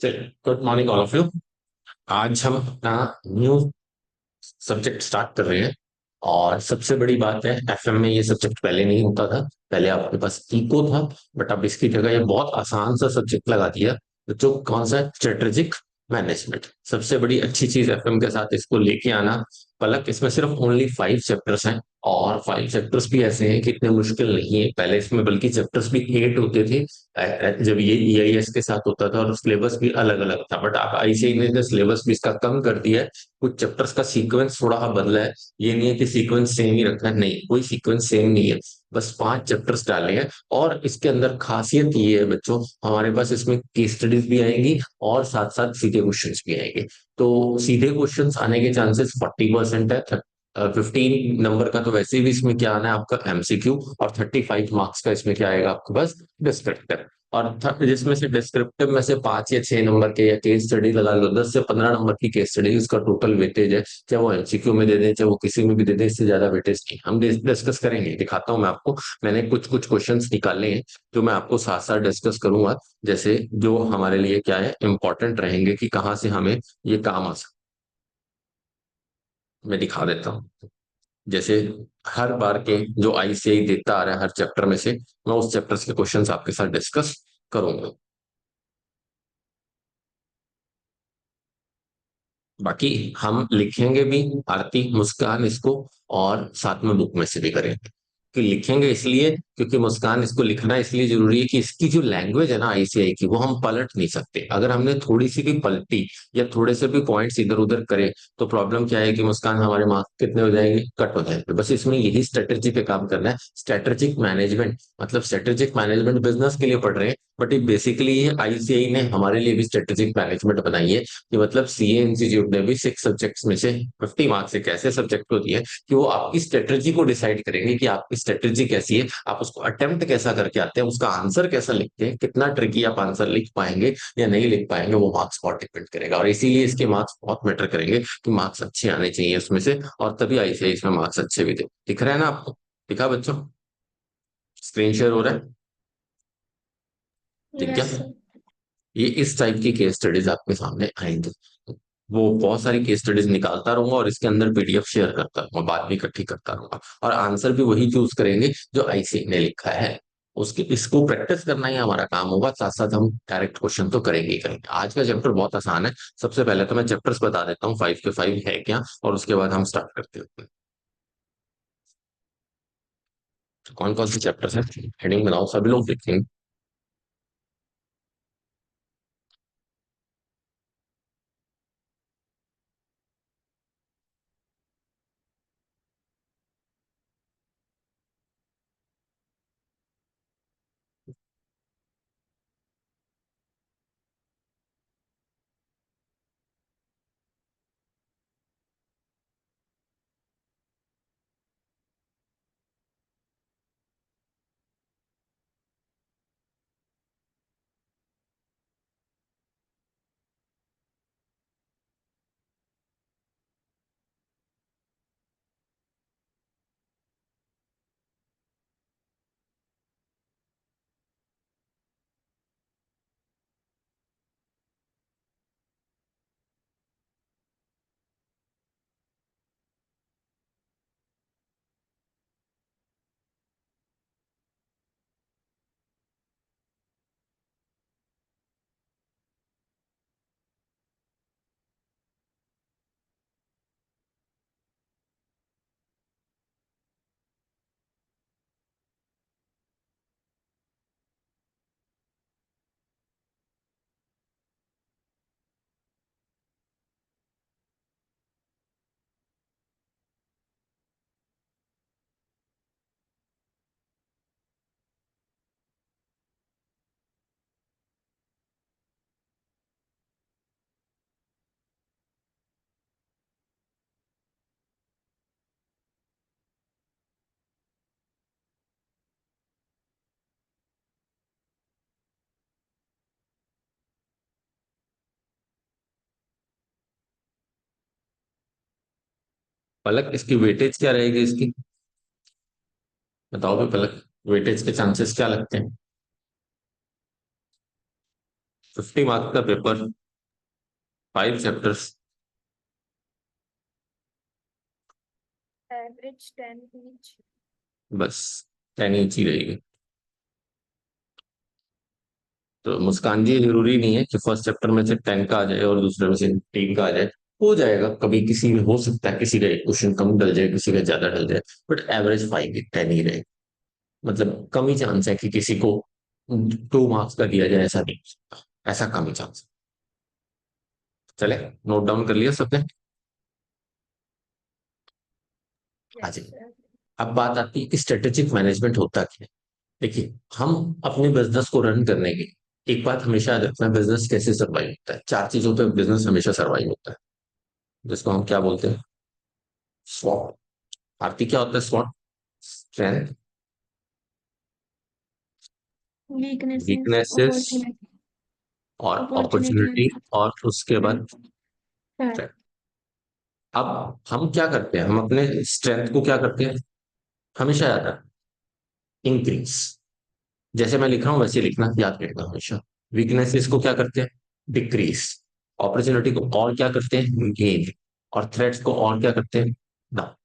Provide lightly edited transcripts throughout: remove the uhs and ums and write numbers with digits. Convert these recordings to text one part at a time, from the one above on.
चलिए, good morning all of you. आज हम अपना न्यू सब्जेक्ट स्टार्ट कर रहे हैं। और सबसे बड़ी बात है, एफएम में ये सब्जेक्ट पहले नहीं होता था। पहले आपके पास इको था, बट अब इसकी जगह ये बहुत आसान सा सब्जेक्ट लगा दिया। जो कौन सा, स्ट्रेटेजिक मैनेजमेंट। सबसे बड़ी अच्छी चीज एफएम के साथ इसको लेके आना, पलक इसमें सिर्फ ओनली 5 चैप्टर्स हैं। और 5 चैप्टर्स भी ऐसे हैं कि इतने मुश्किल नहीं है। पहले इसमें बल्कि चैप्टर्स भी 8 होते थे जब ये ईआईएस के साथ होता था, और सिलेबस भी अलग अलग था। बट आप आईसीआई ने सिलेबस भी इसका कम कर दिया है। कुछ चैप्टर्स का सीक्वेंस थोड़ा बदला है। ये नहीं है कि सीक्वेंस सेम ही रखना है, नहीं, कोई सीक्वेंस सेम नहीं है। बस 5 चैप्टर्स डाले हैं। और इसके अंदर खासियत ये है बच्चों, हमारे पास इसमें केस स्टडीज भी आएंगी और साथ साथ सीधे क्वेश्चंस भी आएंगे। तो सीधे क्वेश्चंस आने के चांसेस 40% है। 15 नंबर का तो वैसे भी इसमें क्या आना है आपका एमसीक्यू, और 35 मार्क्स का इसमें क्या आएगा आपके पास, डिस्क्रिप्टिव। और जिसमें से डिस्क्रिप्टिव में से 5 या 6 नंबर के या केस स्टडी लगा लो, 10 से 15 नंबर की केस स्टडी उसका टोटल वेटेज है। चाहे वो एमसीक्यू में दे दें, चाहे वो किसी में भी दे दें, इससे ज्यादा वेटेज नहीं। हम डिस्कस करेंगे, दिखाता हूँ मैं आपको। मैंने कुछ कुछ क्वेश्चंस निकाले हैं जो मैं आपको साथ साथ डिस्कस करूंगा। जैसे जो हमारे लिए क्या है, इंपॉर्टेंट रहेंगे कि कहाँ से हमें ये काम आ सकता है। मैं दिखा देता हूँ। जैसे हर बार के जो आईसीआई देता आ रहा है हर चैप्टर में से, मैं उस चैप्टर्स के क्वेश्चंस आपके साथ डिस्कस करूंगा। बाकी हम लिखेंगे भी, आरती मुस्कान इसको, और साथ में बुक में से भी करेंगे। कि लिखेंगे इसलिए क्योंकि मुस्कान इसको लिखना इसलिए जरूरी है कि इसकी जो लैंग्वेज है ना आईसीआई की, वो हम पलट नहीं सकते। अगर हमने थोड़ी सी भी पलटी या थोड़े से भी पॉइंट्स इधर उधर करे, तो प्रॉब्लम क्या है कि मुस्कान हमारे मार्क्स कितने हो जाएंगे, कट हो जाएंगे। बस इसमें यही स्ट्रेटेजी पे काम करना है। स्ट्रेटेजिक मैनेजमेंट मतलब स्ट्रेटेजिक मैनेजमेंट बिजनेस के लिए पढ़ रहे हैं, बट ये बेसिकली ये आईसीआई ने हमारे लिए भी स्ट्रेटेजिक मैनेजमेंट बनाई है। कि मतलब सीए इंस्टीट्यूट ने भी 6 सब्जेक्ट्स में से 50 मार्क्स एक ऐसे सब्जेक्ट को दिए कि वो आपकी स्ट्रेटेजी को डिसाइड करेंगे कि आपकी स्ट्रेटेजी कैसी है, आप उसको अटेम्प्ट कैसा करके आते हैं, उसका आंसर कैसा लिखते हैं, कितना ट्रिकी आप आंसर लिख पाएंगे या नहीं लिख पाएंगे, वो मार्क्स बहुत डिपेंड करेगा। और इसीलिए इसके मार्क्स बहुत मैटर करेंगे कि मार्क्स अच्छे आने चाहिए उसमें से, और तभी आईसीआई इसमें मार्क्स अच्छे भी दे। दिख रहा है ना आपको? दिखा बच्चों? स्क्रीन शेयर हो रहा है? दिख गया? Yes sir. ये इस टाइप की केस स्टडीज आपके सामने आएंगे। वो बहुत सारी केस स्टडीज निकालता रहूंगा और इसके अंदर पीडीएफ शेयर करता रहूंगा, बात भी इकट्ठी करता रहूंगा। और आंसर भी वही चूज करेंगे जो आईसीआई ने लिखा है। उसकी इसको प्रैक्टिस करना ही हमारा काम होगा, साथ साथ हम डायरेक्ट क्वेश्चन तो करेंगे ही करेंगे। आज का चैप्टर बहुत आसान है। सबसे पहले तो मैं चैप्टर्स बता देता हूँ 5 के 5 है क्या, और उसके बाद हम स्टार्ट करते हैं। कौन कौन से चैप्टर्स हैं, हेडिंग बनाओ, सभी लोग देखेंगे। पलक, इसकी वेटेज क्या रहेगी इसकी? बताओ भी पलक, वेटेज के चांसेस क्या लगते हैं? 50 मार्क्स का पेपर, 5 चैप्टर्स। Average 10 each. बस 10 इंच ही रहेगी। तो मुस्कान जी, जरूरी नहीं है कि फर्स्ट चैप्टर में से 10 का आ जाए और दूसरे में से 3 का आ जाए। हो जाएगा, कभी किसी में हो सकता है किसी का एक क्वेश्चन कम डल जाए, किसी का ज्यादा डल जाए, बट एवरेज 5 10 ही रहे। मतलब कम ही चांस है कि किसी को 2 मार्क्स का दिया जाए, ऐसा नहीं हो सकता, ऐसा कम ही चांस। चले, नोट डाउन कर लिया सबने? हाँ यस जी। सर। अब बात आती है कि स्ट्रेटेजिक मैनेजमेंट होता क्या है। देखिए, हम अपने बिजनेस को रन करने के एक बात हमेशा याद रखना, बिजनेस कैसे सर्वाइव होता है। 4 चीजों पे बिजनेस हमेशा सर्वाइव होता है, जिसको हम क्या बोलते हैं, स्वॉट। आरती, क्या होता है स्वॉट? स्ट्रेंथ, वीकनेसेस, वीकनेसेस अपॉर्चुनिटी, और अपॉर्चुनिटी अपॉर्चुनिटी, और उसके बाद एंड थ्रेट। threat। अब हम क्या करते हैं, हम अपने स्ट्रेंथ को क्या करते हैं, हमेशा याद रखना, इंक्रीज। जैसे मैं लिख रहा हूं वैसे ही लिखना, याद रखना हमेशा। वीकनेसेस को क्या करते हैं, डिक्रीज। अपॉर्चुनिटी को और क्या करते हैं, गेन। और थ्रेट्स को और क्या करते हैं, डाउन।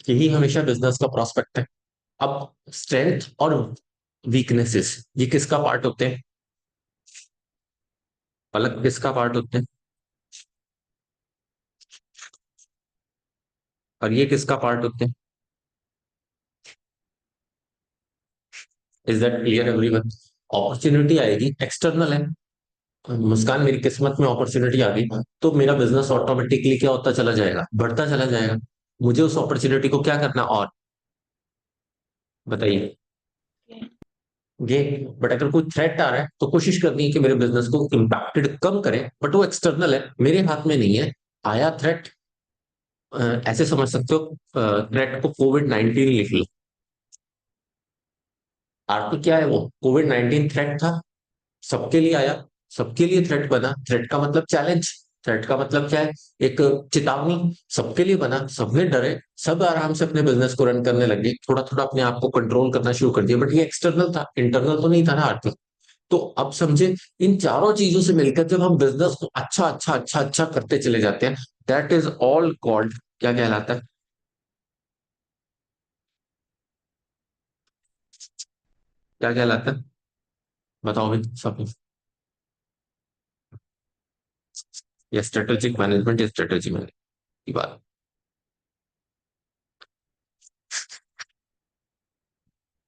यही हमेशा बिजनेस का प्रोस्पेक्ट है। अब स्ट्रेंथ और वीकनेसेस ये किसका पार्ट होते हैं, पलक किसका पार्ट होते हैं, और ये किसका पार्ट होते हैं? Is that clear everyone? Opportunity आएगी, एक्सटर्नल है। मुस्कान, मेरी किस्मत में अपॉर्चुनिटी आ गई तो मेरा बिजनेस ऑटोमेटिकली क्या होता चला जाएगा, बढ़ता चला जाएगा। मुझे उस अपॉर्चुनिटी को क्या करना, और बताइए, गेन। बट अगर कोई थ्रेट आ रहा है तो कोशिश करनी है कि मेरे बिजनेस को इम्पैक्टेड कम करे, बट वो एक्सटर्नल है, मेरे हाथ में नहीं है। आया थ्रेट, ऐसे समझ सकते हो, थ्रेट को कोविड-19 लिख लो। आर्थिक क्या है वो, कोविड-19 थ्रेट था, सबके लिए आया, सबके लिए थ्रेट बना। थ्रेट का मतलब चैलेंज, थ्रेट का मतलब क्या है, एक चेतावनी। सबके लिए बना, सबने डरे, सब आराम से अपने बिजनेस को रन करने लगे, थोड़ा थोड़ा अपने आप को कंट्रोल करना शुरू कर दिया। बट ये एक्सटर्नल था, इंटरनल तो नहीं था ना आर्थिक। तो अब समझे, इन चारों चीजों से मिलकर जब हम बिजनेस को अच्छा अच्छा अच्छा अच्छा करते चले जाते हैं, दैट इज ऑल कॉल्ड, क्या कहलाता है, क्या कहलाता है, बताओ भाई सब। ये स्ट्रेटेजिक मैनेजमेंट, या स्ट्रेटेजी मैनेजमेंट की बात।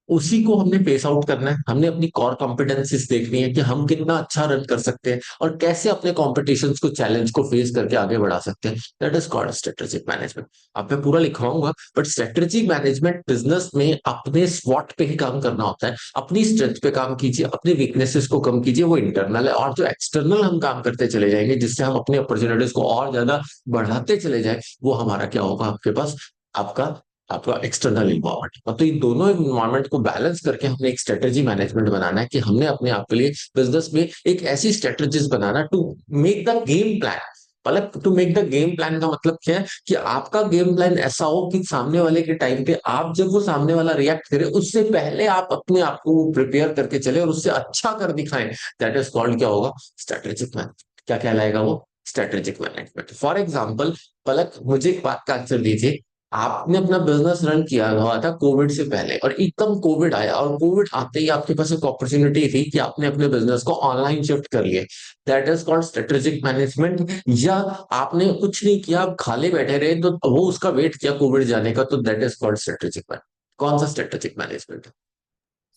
उसी को हमने पेस आउट करना है, हमने अपनी कोर कॉम्पिटेंसीज देखनी है कि हम कितना अच्छा रन कर सकते हैं और कैसे अपने कॉम्पिटिशन्स को, चैलेंज को फेस करके आगे बढ़ा सकते हैं। That is called strategic management. अब मैं पूरा लिखवाऊंगा, बट स्ट्रेटेजिक मैनेजमेंट बिजनेस में अपने स्वॉट पे ही काम करना होता है। अपनी स्ट्रेंथ पे काम कीजिए, अपनी वीकनेसेस को कम कीजिए, वो इंटरनल है। और जो एक्सटर्नल हम काम करते चले जाएंगे, जिससे हम अपनी अपॉर्चुनिटीज को और ज्यादा बढ़ाते चले जाए, वो हमारा क्या होगा आपके पास, आपका आपका एक्सटर्नल इन्वायरमेंट। और तो इन दोनों इन्वायरमेंट को बैलेंस करके हमने एक स्ट्रेटेजी मैनेजमेंट बनाना है कि हमने अपने आप के लिए बिजनेस में एक ऐसी स्ट्रेटेजीज बनाना to make the game plan. मतलब to make the game plan का मतलब क्या है, कि आपका गेम प्लान ऐसा हो कि सामने वाले के टाइम पे आप जब वो सामने वाला रिएक्ट करे, उससे पहले आप अपने आप को प्रिपेयर करके चले और उससे अच्छा कर दिखाएं। दैट इज कॉल्ड क्या होगा, स्ट्रेटेजिक मैनेजमेंट। क्या कहलाएगा वो, स्ट्रेटेजिक मैनेजमेंट। फॉर एग्जाम्पल, पलक मुझे एक बात का आंसर दीजिए। आपने अपना बिजनेस रन किया हुआ था कोविड से पहले, और एकदम कोविड आया, और कोविड आते ही आपके पास एक अपॉर्चुनिटी थी कि आपने अपने बिजनेस को ऑनलाइन शिफ्ट कर लिए। That is called strategic management. या आपने कुछ नहीं किया, आप खाली बैठे रहे, तो वो उसका वेट किया कोविड जाने का, तो that is called strategic management. कौन सा स्ट्रेटेजिक मैनेजमेंट?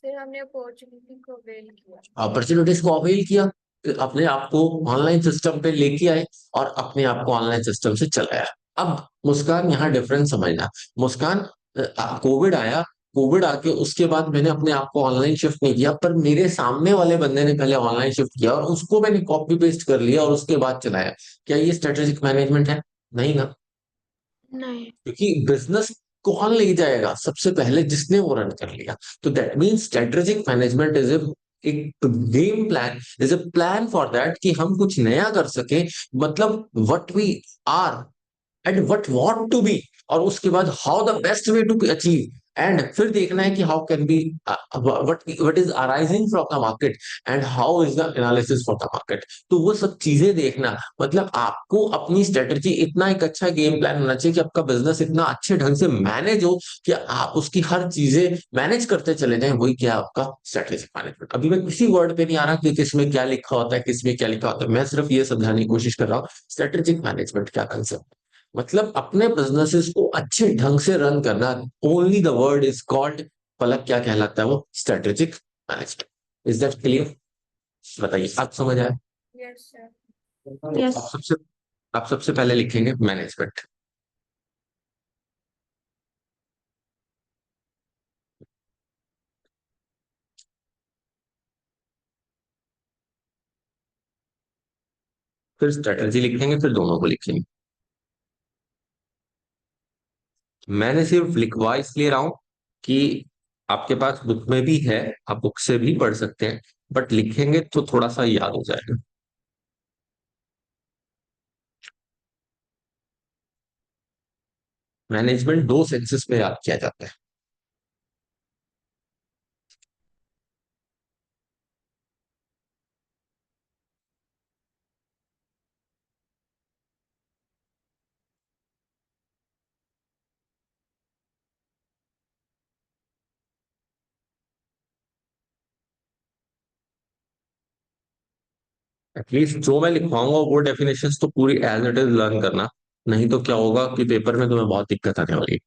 फिर हमने अपॉर्चुनिटी को अवेल किया। अपॉर्चुनिटीज को अवेल किया, अपने आप को ऑनलाइन सिस्टम पे लेके आए, और अपने आप को ऑनलाइन सिस्टम से चलाया। अब मुस्कान, यहाँ डिफरेंस समझना। मुस्कान, कोविड आया, कोविड आके उसके बाद मैंने अपने आप को ऑनलाइन शिफ्ट नहीं किया, पर मेरे सामने वाले बंदे ने पहले ऑनलाइन शिफ्ट किया और उसको मैंने कॉपी पेस्ट कर लिया और उसके बाद चलाया। क्या ये स्ट्रेटेजिक मैनेजमेंट है? नहीं ना। नहीं। क्योंकि बिजनेस कौन ले जाएगा सबसे पहले, जिसने वो रन कर लिया। तो that means strategic management is एक game plan, is a plan for that कि हम कुछ नया कर सके। मतलब what we are and what want to be, और उसके बाद how the best way to achieve and फिर देखना है कि how can be what is arising from the market and how is the analysis for the market. तो वो सब चीजें देखना, मतलब आपको अपनी स्ट्रेटजी, इतना एक अच्छा गेम प्लान होना चाहिए कि आपका बिजनेस इतना अच्छे ढंग से मैनेज हो कि आप उसकी हर चीजें मैनेज करते चले जाएं। वही क्या आपका स्ट्रेटेजिक मैनेजमेंट। अभी मैं किसी वर्ड पे नहीं आ रहा कि किसमें क्या लिखा होता है, किसमें क्या लिखा होता है, मैं सिर्फ ये समझाने की कोशिश कर रहा हूँ स्ट्रेटेजिक मैनेजमेंट क्या कंसेप्ट। मतलब अपने बिजनेसेस को अच्छे ढंग से रन करना। Only the word is called, Palak क्या कहलाता है वो, strategic management. Is that clear? बताइए, आप समझ आए? Yes sir. यस। आप सबसे पहले लिखेंगे मैनेजमेंट, फिर स्ट्रेटेजी लिखेंगे, फिर दोनों को लिखेंगे। मैंने सिर्फ लिखवा इसलिए रहा हूं कि आपके पास बुक में भी है, आप बुक से भी पढ़ सकते हैं, बट लिखेंगे तो थोड़ा सा याद हो जाएगा। मैनेजमेंट दो सेंसेस में याद किया जाता है। एटलीस्ट जो मैं लिखवाऊंगा वो डेफिनेशंस तो पूरी एज इट इज लर्न करना, नहीं तो क्या होगा कि पेपर में तुम्हें बहुत दिक्कत आने वाली है।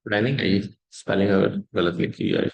प्लानिंग है ये, स्पेलिंग अगर गलत लिखी जाए।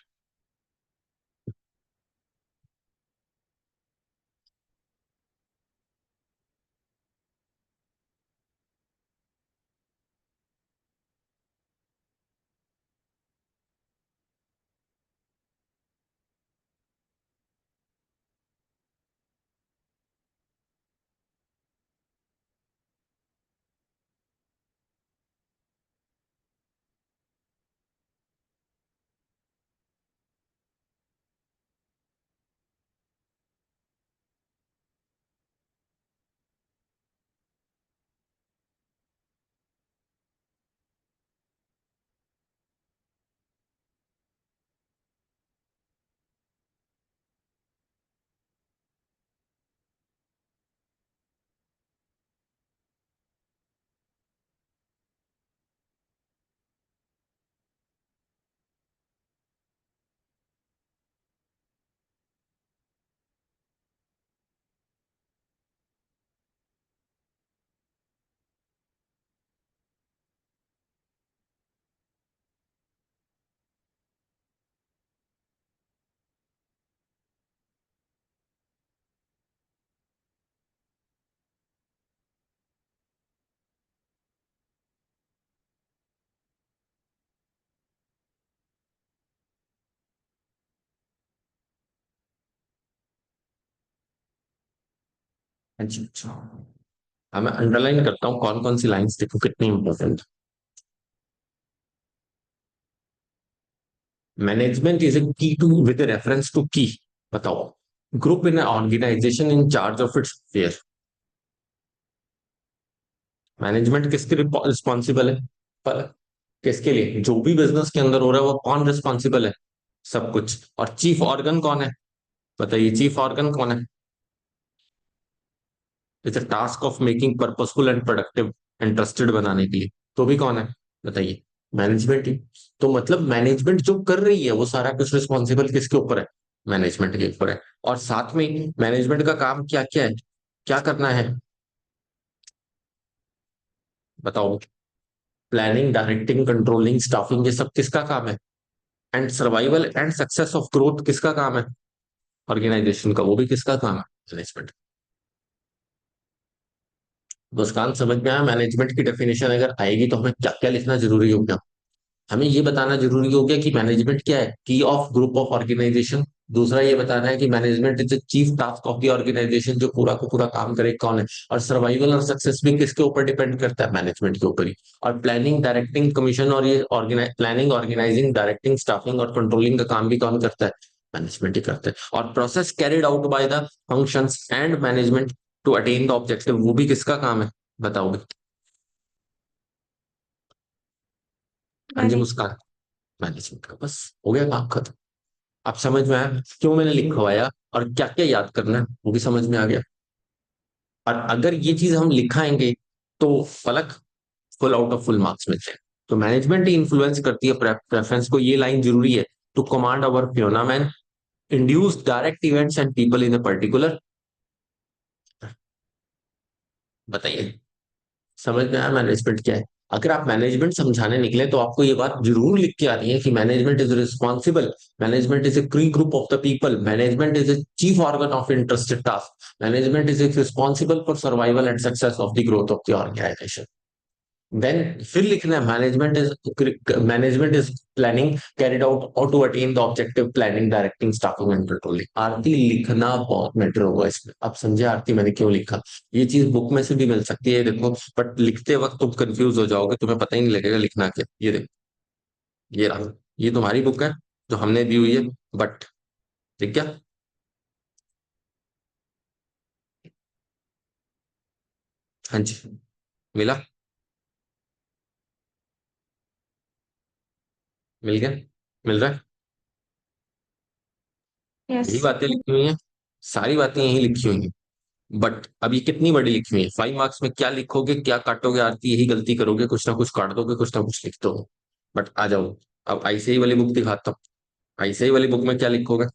अच्छा अच्छा। हाँ मैं अंडरलाइन करता हूँ कौन कौन सी लाइंस, देखो कितनी इंपॉर्टेंट। मैनेजमेंट इज ए की टू विद रेफरेंस टू की। बताओ। Group in organization in charge of its fair. Management किसके रिस्पॉन्सिबल है? पर किसके लिए? जो भी बिजनेस के अंदर हो रहा है वो कौन रिस्पॉन्सिबल है? सब कुछ। और चीफ ऑर्गन कौन है? बताइए, चीफ ऑर्गन कौन है? It's a task of making purposeful and productive, interested बनाने के लिए। तो भी कौन है? बताइए। मैनेजमेंट ही। तो मतलब मैनेजमेंट जो कर रही है वो सारा कुछ रिस्पॉन्सिबल किसके ऊपर है? मैनेजमेंट के ऊपर है। और साथ में मैनेजमेंट का काम क्या क्या है? क्या करना है? बताओ। प्लानिंग, डायरेक्टिंग, कंट्रोलिंग, स्टाफिंग, ये सब किसका काम है? And survival and success of growth किसका काम है? ऑर्गेनाइजेशन का, वो भी किसका काम है? मैनेजमेंट। मुस्कान समझ में आया मैनेजमेंट की डेफिनेशन अगर आएगी तो हमें क्या क्या लिखना जरूरी होगा? हमें ये बताना जरूरी हो गया कि मैनेजमेंट क्या है, की ऑफ ग्रुप ऑफ ऑर्गेनाइजेशन। दूसरा ये बताना है कि management is the chief task of the organization, जो पूरा का पूरा काम करे कौन है। और सर्वाइवल और सक्सेस भी किसके ऊपर डिपेंड करता है? मैनेजमेंट के ऊपर ही। और प्लानिंग, डायरेक्टिंग, कमीशन, और ये organize planning, organizing, directing, staffing और कंट्रोलिंग का काम भी कौन करता है? मैनेजमेंट ही करता है। और process carried out by the functions and management to attain the objective, वो भी किसका काम है? बताओगे। हाँ जी मैंने मुस्कान। मैनेजमेंट का। बस हो गया काम खत्म। अब समझ में आया क्यों मैंने लिखवाया और क्या क्या याद करना है, वो भी समझ में आ गया। और अगर ये चीज हम लिखाएंगे तो फलक full out of full marks मिलते हैं। तो मैनेजमेंट ही इन्फ्लुएंस करती है प्रेफरेंस को, ये लाइन जरूरी है। To command our Fiona man, induce direct events and people in a particular. बताइए। समझ में आया मैनेजमेंट क्या है? अगर आप मैनेजमेंट समझाने निकले तो आपको ये बात जरूर लिख के आनी है कि management is responsible, management is a key group of the people, management is a chief organ of interested task, management is responsible for survival and success of the growth of the organization. Then फिर लिखना है management is planning carried out और to attain the objective, planning, directing, staffing and controlling. Aarti लिखना बहुत matter होगा इसमें। अब समझे आरती मैंने क्यों लिखा? ये चीज बुक में से भी मिल सकती है देखो, बट लिखते वक्त तुम कंफ्यूज हो जाओगे, तुम्हें पता ही नहीं लगेगा लिखना क्या। ये देखो, ये रहा। ये तुम्हारी बुक है जो हमने दी हुई है, बट ठीक है। हाँ जी। मिला? मिल गया? मिल रहा है? यस। यही बातें लिखी हुई हैं, सारी बातें यही लिखी हुई हैं। बट अब ये कितनी बड़ी लिखी हुई है, 5 मार्क्स में क्या लिखोगे क्या काटोगे आरती, यही गलती करोगे, कुछ ना कुछ काट दोगे कुछ ना कुछ लिख दोगे। बट आ जाओ, अब आईसीआई वाली बुक दिखाता हूँ। आईसीआई वाली बुक में क्या लिखोगे?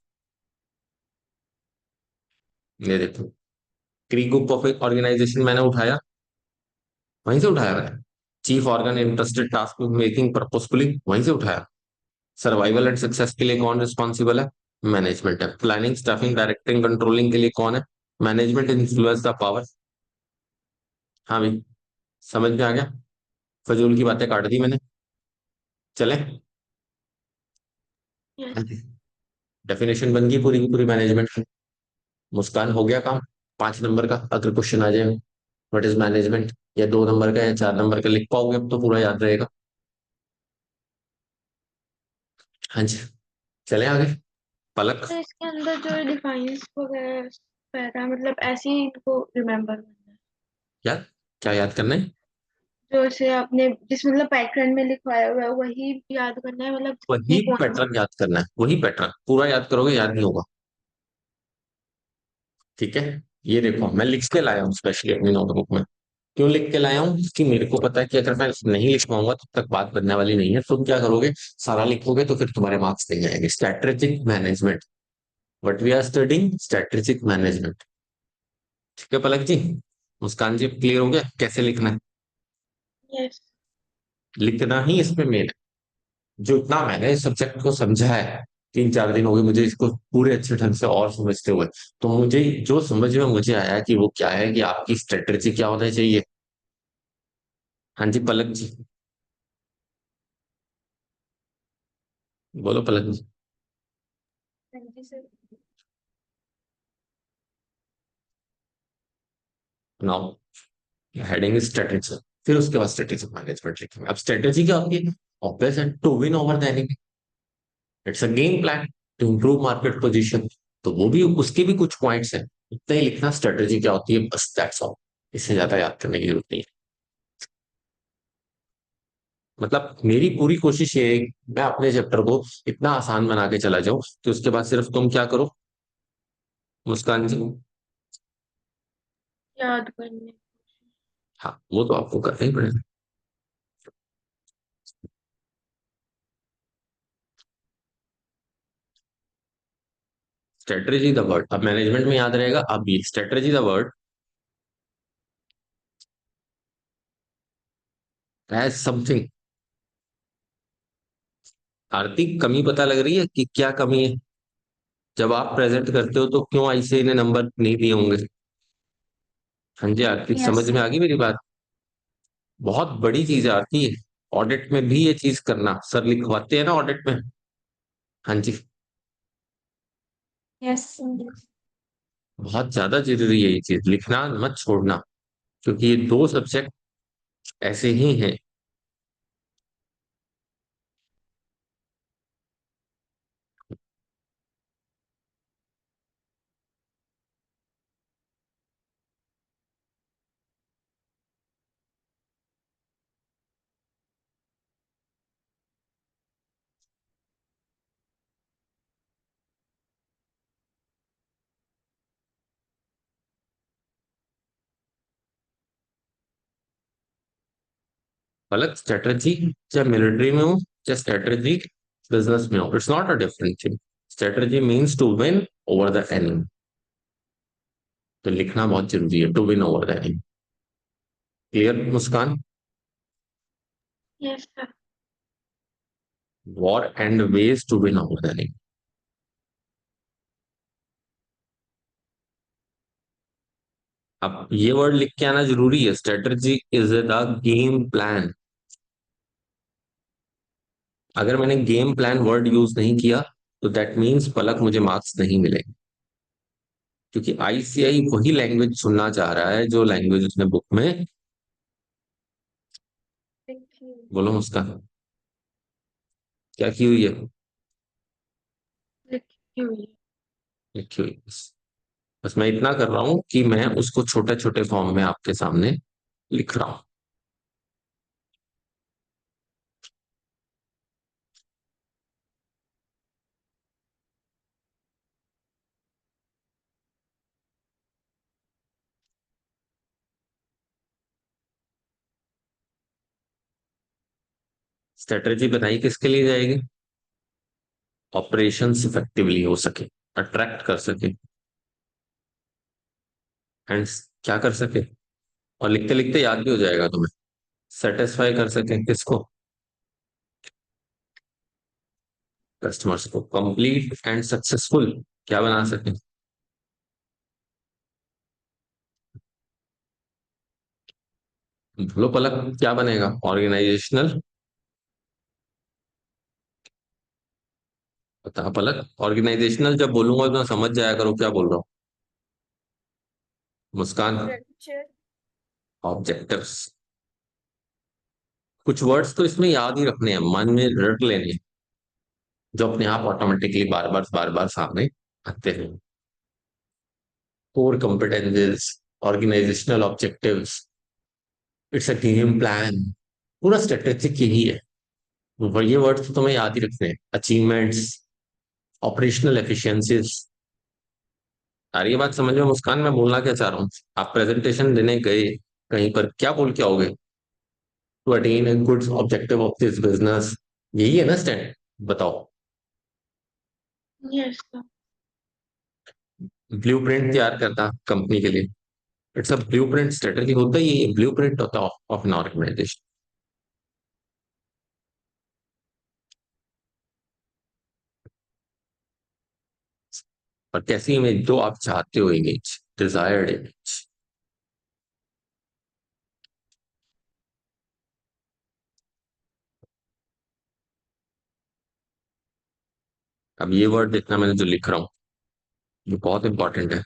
ये देखो, क्री ग्रुप ऑफ ऑर्गेनाइजेशन मैंने उठाया, वहीं से उठाया मैंने। Chief organ interested task making purposefully, वहीं से उठाया। सर्वाइवल एंड सक्सेस के लिए कौन रिस्पॉन्सिबल है? मैनेजमेंट है। प्लानिंग, स्टाफिंग, डायरेक्टिंग, कंट्रोलिंग के लिए कौन है? Management influence the power. हाँ भाई, समझ में आ गया? फजूल की बातें काट दी मैंने। चले। यस। डेफिनेशन बन गई पूरी की पूरी मैनेजमेंट की। मुस्कान, हो गया काम। 5 नंबर का अगर क्वेश्चन आ जाए, व्हाट इज मैनेजमेंट, या 2 नंबर का या 4 नंबर का लिख पाओगे, अब तो पूरा याद रहेगा। हाँ जी। चले आगे। पलक। तो इसके अंदर जो डिफाइंस वगैरह पैरा मतलब ऐसे ही इनको रिमेम्बर करना है। याद, क्या याद करना है? जो इसे आपने जिस मतलब पैटर्न में लिखवाया हुआ है वही याद करना है मतलब वही की पॉइंट्स। पैटर्न याद करना है, वही पैटर्न पूरा याद करोगे याद नहीं होगा। ठीक है। ये देखो मैं लिख के लाया हूँ स्पेशली अपनी नोटबुक में। क्यों लिख के लाया हूँ? कि मेरे को पता है कि अगर मैं नहीं लिख पाऊंगा तब तक बात बनने वाली नहीं है। तुम क्या करोगे, सारा लिखोगे तो फिर तुम्हारे मार्क्स नहीं आएंगे। Strategic management, what we are studying, strategic management. ठीक है पलक जी। मुस्कान जी, क्लियर हो गया कैसे लिखना है? यस। लिखना ही इसमें मेन है। जो इतना मैंने इस सब्जेक्ट को समझा है, 3-4 दिन हो गए मुझे इसको पूरे अच्छे ढंग से और समझते हुए। तो मुझे जो समझ में मुझे आया कि वो क्या है, कि आपकी स्ट्रेटेजी क्या होना चाहिए। हाँ जी पलक जी, बोलो Palak ji. Thank you sir. Now heading strategy, फिर उसके बाद स्ट्रेटेजिक मैनेजमेंट लिखेंगे। अब स्ट्रेटेजी क्या होती है? ऑब्वियस है, to win over the enemy. It's a game plan to improve market position. तो वो भी, उसके भी कुछ पॉइंट्स हैं। इतना ही लिखना स्ट्रेटेजी क्या होती है, बस दैट्स ऑल। इससे ज्यादा याद करने की जरूरत नहीं है। मतलब मेरी पूरी कोशिश ये है कि मैं अपने चैप्टर को इतना आसान बना के चला जाऊं कि उसके बाद सिर्फ तुम क्या करो, मुस्कान जी। याद करने। हाँ, वो तो आपको करना ही पड़ेगा। स्ट्रेटेजी द वर्ड, अब मैनेजमेंट में याद रहेगा। अब ये strategy the word as something. Aarti, कमी पता लग रही है कि क्या कमी है? जब आप प्रेजेंट करते हो तो क्यों ऐसे इन्हें नंबर नहीं दिए होंगे? हाँ जी आरती, यस समझ में सर। आ गई मेरी बात? बहुत बड़ी चीज है आरती है। ऑडिट में भी ये चीज करना, सर लिखवाते हैं ना ऑडिट में। हाँ जी। यस। बहुत ज्यादा जरूरी है ये चीज, लिखना मत छोड़ना। क्योंकि ये दो सब्जेक्ट ऐसे ही हैं। अलग स्ट्रेटजी, चाहे मिलिट्री में हो चाहे स्ट्रेटजी बिजनेस में हो, it's not a different thing. Strategy means to win over the enemy. तो लिखना बहुत जरूरी है, to win over the enemy. Clear Muskan? Yes sir. War and ways to win over the enemy. अब ये वर्ड लिख के आना जरूरी है, strategy is the game plan. अगर मैंने गेम प्लान वर्ड यूज नहीं किया तो दैट मीन्स पलक मुझे मार्क्स नहीं मिलेंगे। क्योंकि आईसीआई वही लैंग्वेज सुनना चाह रहा है जो लैंग्वेज उसने बुक में। देखिए। बोलो उसका क्या की हुई है, लिखी हुई है। लिखी हुई बस। बस मैं इतना कर रहा हूं कि मैं उसको छोटे छोटे फॉर्म में आपके सामने लिख रहा हूं। स्ट्रेटेजी बनाई किसके लिए जाएगी? ऑपरेशन इफेक्टिवली हो सके, अट्रैक्ट कर सके, एंड क्या कर सके, और लिखते लिखते याद भी हो जाएगा तुम्हें। सेटिस्फाई कर सके किसको? कस्टमर्स को। कंप्लीट एंड सक्सेसफुल क्या बना सके? बोलो पलक, क्या बनेगा? ऑर्गेनाइजेशनल। बता पलक, ऑर्गेनाइजेशनल जब बोलूंगा तो समझ जाया करो क्या बोल रहा हूँ। मुस्कान। स्ट्रक्चर। ऑब्जेक्टिव्स। कुछ वर्ड्स तो इसमें याद ही रखने हैं, मन में रट लेने हैं, जो अपने आप ऑटोमेटिकली बार बार सामने आते हैं। Core competences, organizational objectives, it's a game plan, पूरा स्ट्रेटेजिक यही है। ये वर्ड्स तो तुम्हें याद ही रखने हैं। Achievements, operational efficiencies. आ रही है बात समझ में मुस्कान? मैं बोलना क्या चाह रहा हूँ? आप प्रेजेंटेशन देने गए कहीं पर, क्या बोल के आओगे? To attain a good objective of this business, यही है ना स्टैंड? बताओ। Yes sir. ब्लूप्रिंट तैयार करना कंपनी के लिए, इट्स अ ब्लूप्रिंट। स्ट्रेटजी होता ही ये ब्लूप्रिंट होता है ऑफ एन ऑर्गेनाइजेशन। और कैसी इमेज जो आप चाहते हो, इमेज, डिजायर्ड इमेज। अब ये वर्ड देखना, मैंने जो लिख रहा हूँ ये बहुत इंपॉर्टेंट है।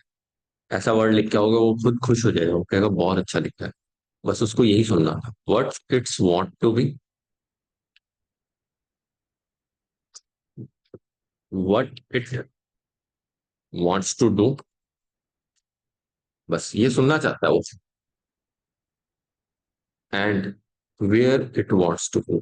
ऐसा वर्ड लिख के आओगे वो खुद खुश हो जाएगा, वो कहेगा बहुत अच्छा लिखा है। बस उसको यही सुनना था। What it's want to be, what it wants to do, बस ये सुनना चाहता है वो। And where it wants to go.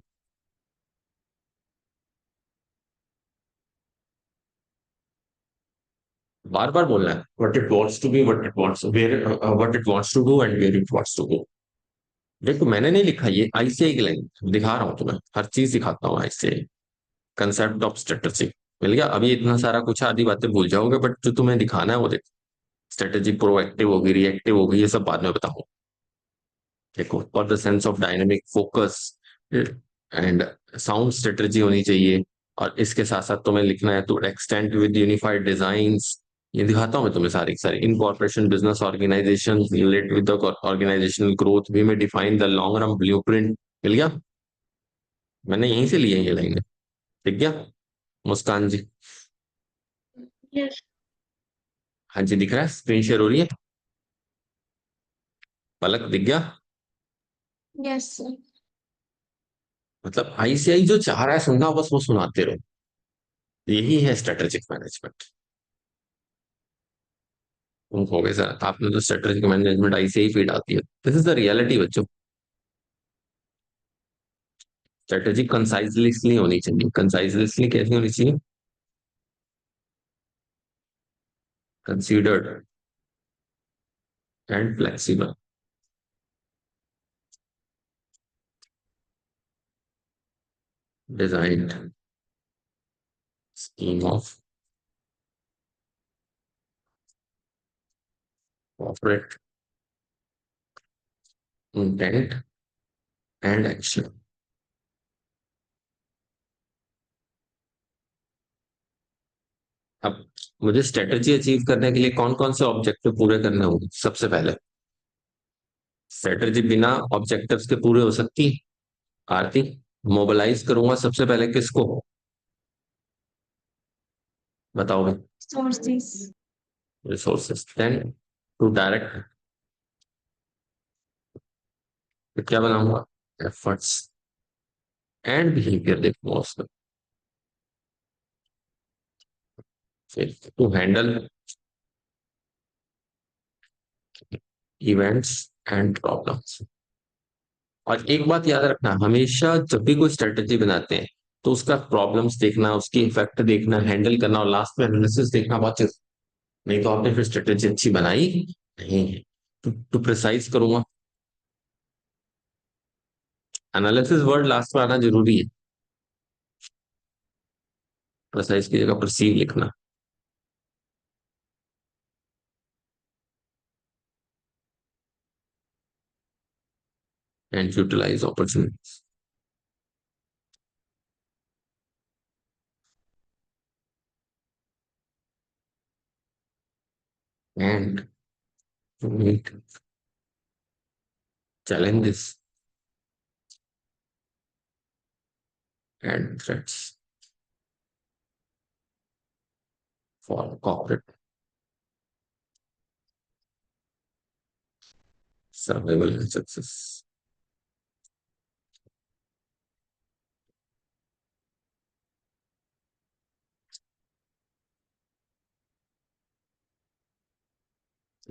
बार बार बोलना है, what it wants to be, what it wants, where, what it wants to do and where it wants to go. देखो मैंने नहीं लिखा, ये आईसीआई की लाइन दिखा रहा हूँ तुम्हें, हर चीज दिखाता हूँ आईसीआई। कंसेप्ट ऑफ स्ट्रेटेजी मिल गया। अभी इतना सारा कुछ आधी बातें भूल जाओगे, बट जो तुम्हें दिखाना है वो देखो। स्ट्रेटेजी प्रोएक्टिव होगी, रिएक्टिव होगी, ये सब बाद में बताऊंगा। देखो, for the sense of dynamic focus and sound strategy होनी चाहिए। और इसके साथ साथ तुम्हें लिखना है to extend with unified design. ये दिखाता हूँ मैं तुम्हें सारी की सारी। In corporation business organization relate with the organizational growth, we में define the long run blueprint. मिल गया? मैंने यहीं से लिए ये लाइनें। ठीक गया मुस्कान जी? यस। हाँ जी, दिख रहा है? स्क्रीन शेयर हो रही है? पलक दिख गया? Yes sir. मतलब आईसीआई जो चाह रहा है सुनना, बस वो सुनाते रहो। यही है स्ट्रेटेजिक मैनेजमेंट। तुम कहोगे सर आपने तो स्ट्रेटेजिक मैनेजमेंट आईसीआई फीड आती है। दिस इज द रियलिटी बच्चों। स्ट्रेटेजी कंसाइजली होनी चाहिए। कंसाइजली कैसी होनी चाहिए? Considered and flexible, designed scheme of corporate intent and action. अब मुझे स्ट्रेटेजी अचीव करने के लिए कौन कौन से ऑब्जेक्टिव पूरे करने होंगे? सबसे पहले स्ट्रेटेजी बिना ऑब्जेक्टिव्स के पूरे हो सकती? आरती, मोबिलाइज करूंगा सबसे पहले किसको? बताओ भाई। Sources. Resources. Then to direct, क्या बनाऊंगा? एफर्ट्स एंड बिहेवियर देखूंगा उसमें। फिर to handle events and problems. और एक बात याद रखना, हमेशा जब भी कोई स्ट्रेटेजी बनाते हैं तो उसका प्रॉब्लम्स देखना, उसकी इफेक्ट देखना, हैंडल करना और लास्ट में एनालिसिस देखना बहुत जरूरी। नहीं तो आपने फिर स्ट्रेटेजी अच्छी बनाई नहीं है। टू प्रिसाइज करूंगा। एनालिसिस वर्ड लास्ट में आना जरूरी है। प्रिसाइज की जगह परसीव लिखना। and utilize opportunities and to meet challenges and threats for corporate survival and success.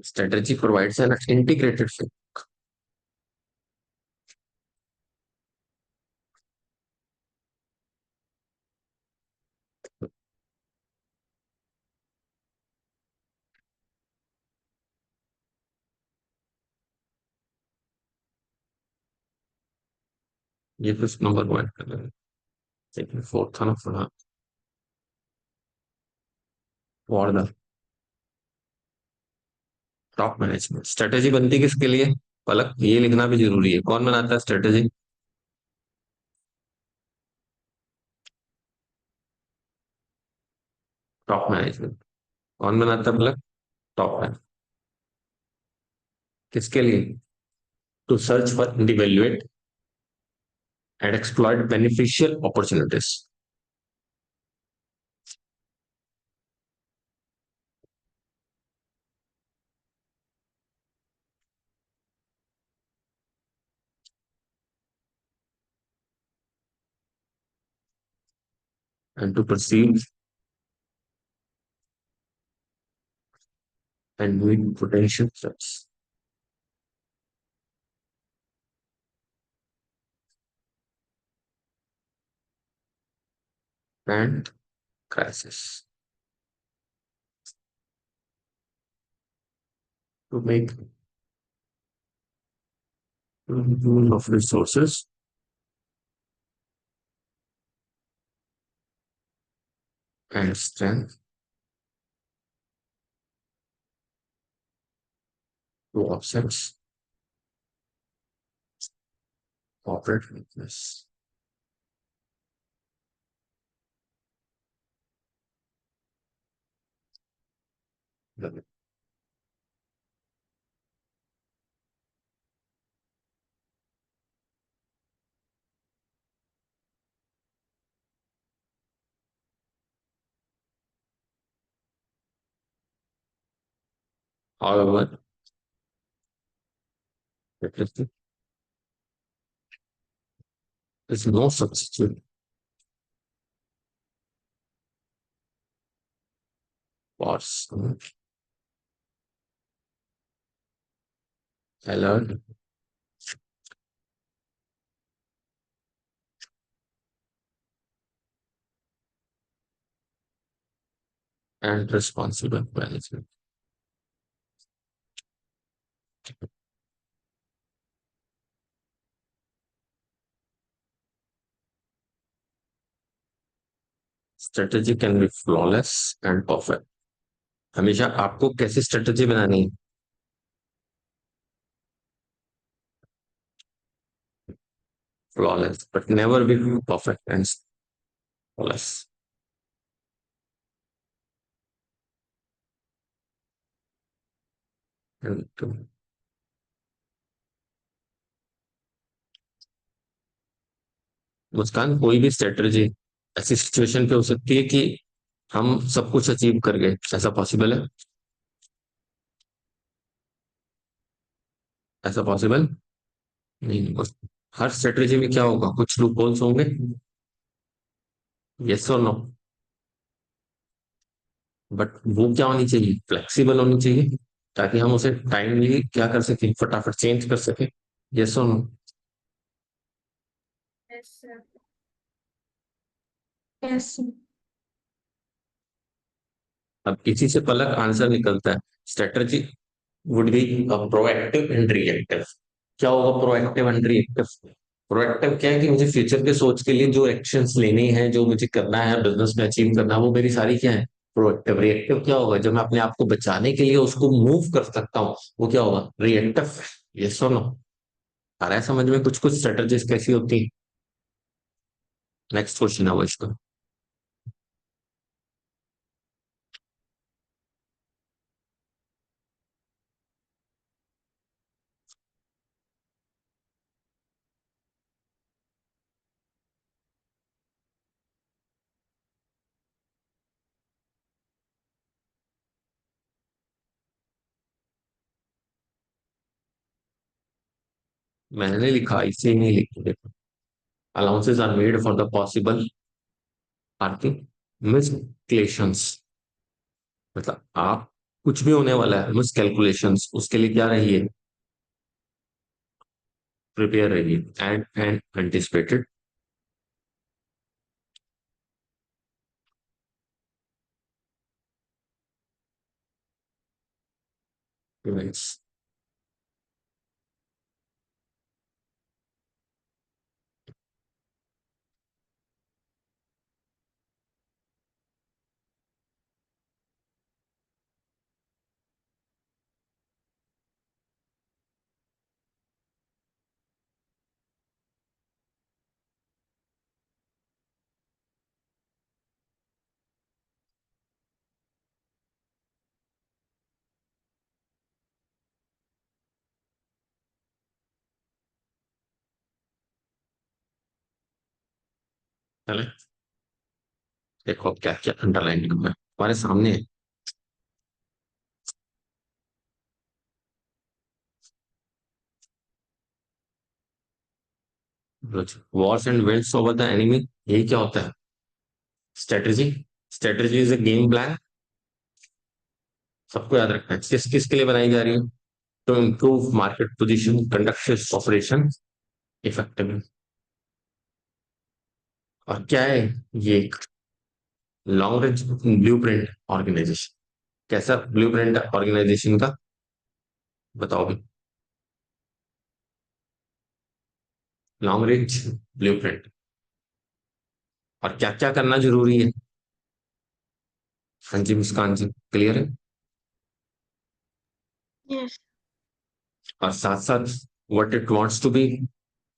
Strategy provides an integrated framework. ये कुछ नंबर वन कर रहे हैं सेकंड फोर्थ था ना हाँ for the top management strategy बनती किसके लिए पलक ये लिखना भी जरूरी है कौन बनाता है स्ट्रेटेजी टॉप मैनेजमेंट कौन बनाता है पलक टॉप मैनेजमेंट किसके लिए to search for and evaluate and exploit beneficial opportunities and to perceive and meet potential threats and crisis to make use of resources and strength to offset corporate weakness. However, there is no substitute for alert and responsible management. Strategy can be flawless and perfect. हमेशा आपको कैसी strategy बनानी है flawless but never be perfect and flawless. And मुस्कान कोई भी strategy ऐसी situation पे हो सकती है कि हम सब कुछ अचीव कर गए ऐसा पॉसिबल है ऐसा पॉसिबल नहीं बस हर स्ट्रेटेजी में क्या होगा कुछ लूप होल्स होंगे यस और नो बट वो क्या होनी चाहिए फ्लेक्सिबल होनी चाहिए ताकि हम उसे टाइमली क्या कर सके फटाफट चेंज कर सके यस और नो यस सर। यस। अब इसी से पलक आंसर निकलता है strategy would be proactive and reactive क्या होगा प्रोएक्टिव एंड रिएक्टिव प्रोएक्टिव क्या है कि मुझे फ्यूचर के सोच के लिए जो एक्शंस लेने हैं जो मुझे करना है बिजनेस में अचीव करना है वो मेरी सारी क्या है प्रोएक्टिव रिएक्टिव क्या होगा जब मैं अपने आप को बचाने के लिए उसको मूव कर सकता हूँ वो क्या होगा रिएक्टिव यस और नो आ रहा है समझ में कुछ कुछ स्ट्रेटजीज कैसी होती है? नेक्स्ट क्वेश्चन है वो इसका। मैंने लिखा, इसे नहीं लिखा देखो। Allowances are made for the possible आर्थिक मिसकैलकुलेशंस। मतलब आप कुछ भी होने वाला है मिस कैलकुलेशंस, उसके लिए क्या रही है? प्रिपेयर रही है एंड एंटिसिपेटेड इवेंट्स। चले देखो क्या क्या अंडरलाइन करना है हमारे सामने है। Wars and wills over the enemy, यही क्या होता है? Strategy. Strategy is a game plan. सबको याद रखना है किस किस के लिए बनाई जा रही है। To improve market position, conduct operation effectively. और क्या है ये? Long range blueprint organization. कैसा ब्लूप्रिंट ऑर्गेनाइजेशन का? बताओ भी। Long range blueprint. और क्या क्या करना जरूरी है? हाँ जी मुस्कान जी, क्लियर है? यस। और साथ साथ what it wants to be,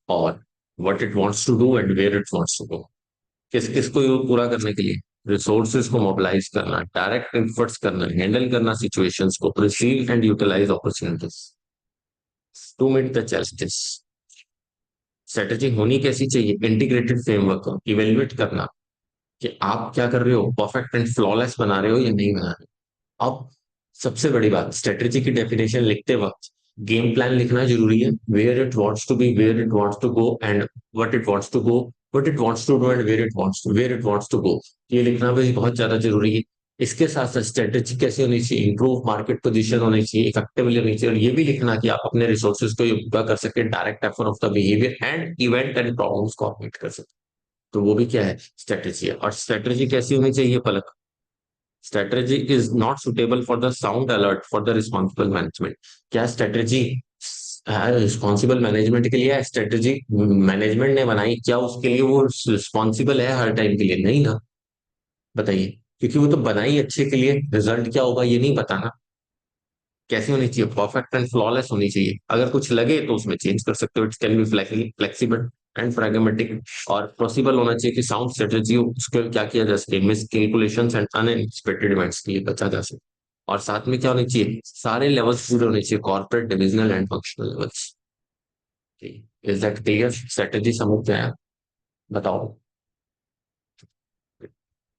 और what it wants to do and where it wants to go. किस किस को ये पूरा करने के लिए? रिसोर्सेज को मोबिलाइज करना, डायरेक्ट एफर्ट्स करना, हैंडल करना सिचुएशंस को, receive and utilise opportunities to meet the challenges. Strategy होनी कैसी चाहिए? इंटीग्रेटेड फ्रेमवर्क, इवेल्युएट करना कि आप क्या कर रहे हो, परफेक्ट एंड फ्लॉलेस बना रहे हो या नहीं बना रहे हो। अब सबसे बड़ी बात, स्ट्रेटेजी की डेफिनेशन लिखते वक्त गेम प्लान लिखना जरूरी है। Where it wants to be, where it wants to go and what it wants to go, what it wants to do and where it wants to go. ये लिखना भी बहुत ज्यादा जरूरी है। इसके साथ साथ स्ट्रेटेजी कैसी होनी चाहिए? इंप्रूव मार्केट पोजीशन होनी चाहिए, इफेक्टिवली होनी चाहिए, और ये भी लिखना कि आप अपने रिसोर्सेज को पूरा कर सके, direct effort of the behaviour and event and problems को अपडेट कर सके। तो वो भी क्या है? स्ट्रेटेजी है। और स्ट्रेटेजी कैसी होनी चाहिए Palak? Strategy is not suitable for the sound alert for the responsible management. क्या स्ट्रेटेजी है रिस्पॉन्सिबल मैनेजमेंट के लिए? है स्ट्रेटेजी मैनेजमेंट ने बनाई, क्या उसके लिए वो रिस्पॉन्सिबल है हर टाइम के लिए? नहीं ना। बताइए। क्योंकि वो तो बनाई अच्छे के लिए, रिजल्ट क्या होगा ये नहीं पता ना। कैसी होनी चाहिए? परफेक्ट एंड फ्लॉलेस होनी चाहिए। अगर कुछ लगे तो उसमें चेंज कर सकते हो, it can be flexible and pragmatic. और पॉसिबल होना चाहिए कि साउंड स्ट्रेटेजी उसके क्या किया जा सके, miss calculations and unexpected events के लिए बचा जा सके। और साथ में क्या होनी चाहिए? सारे लेवल्स पूरे होने चाहिए, corporate, divisional and functional levels. Is that clear? Strategy समझ में आया? बताओ,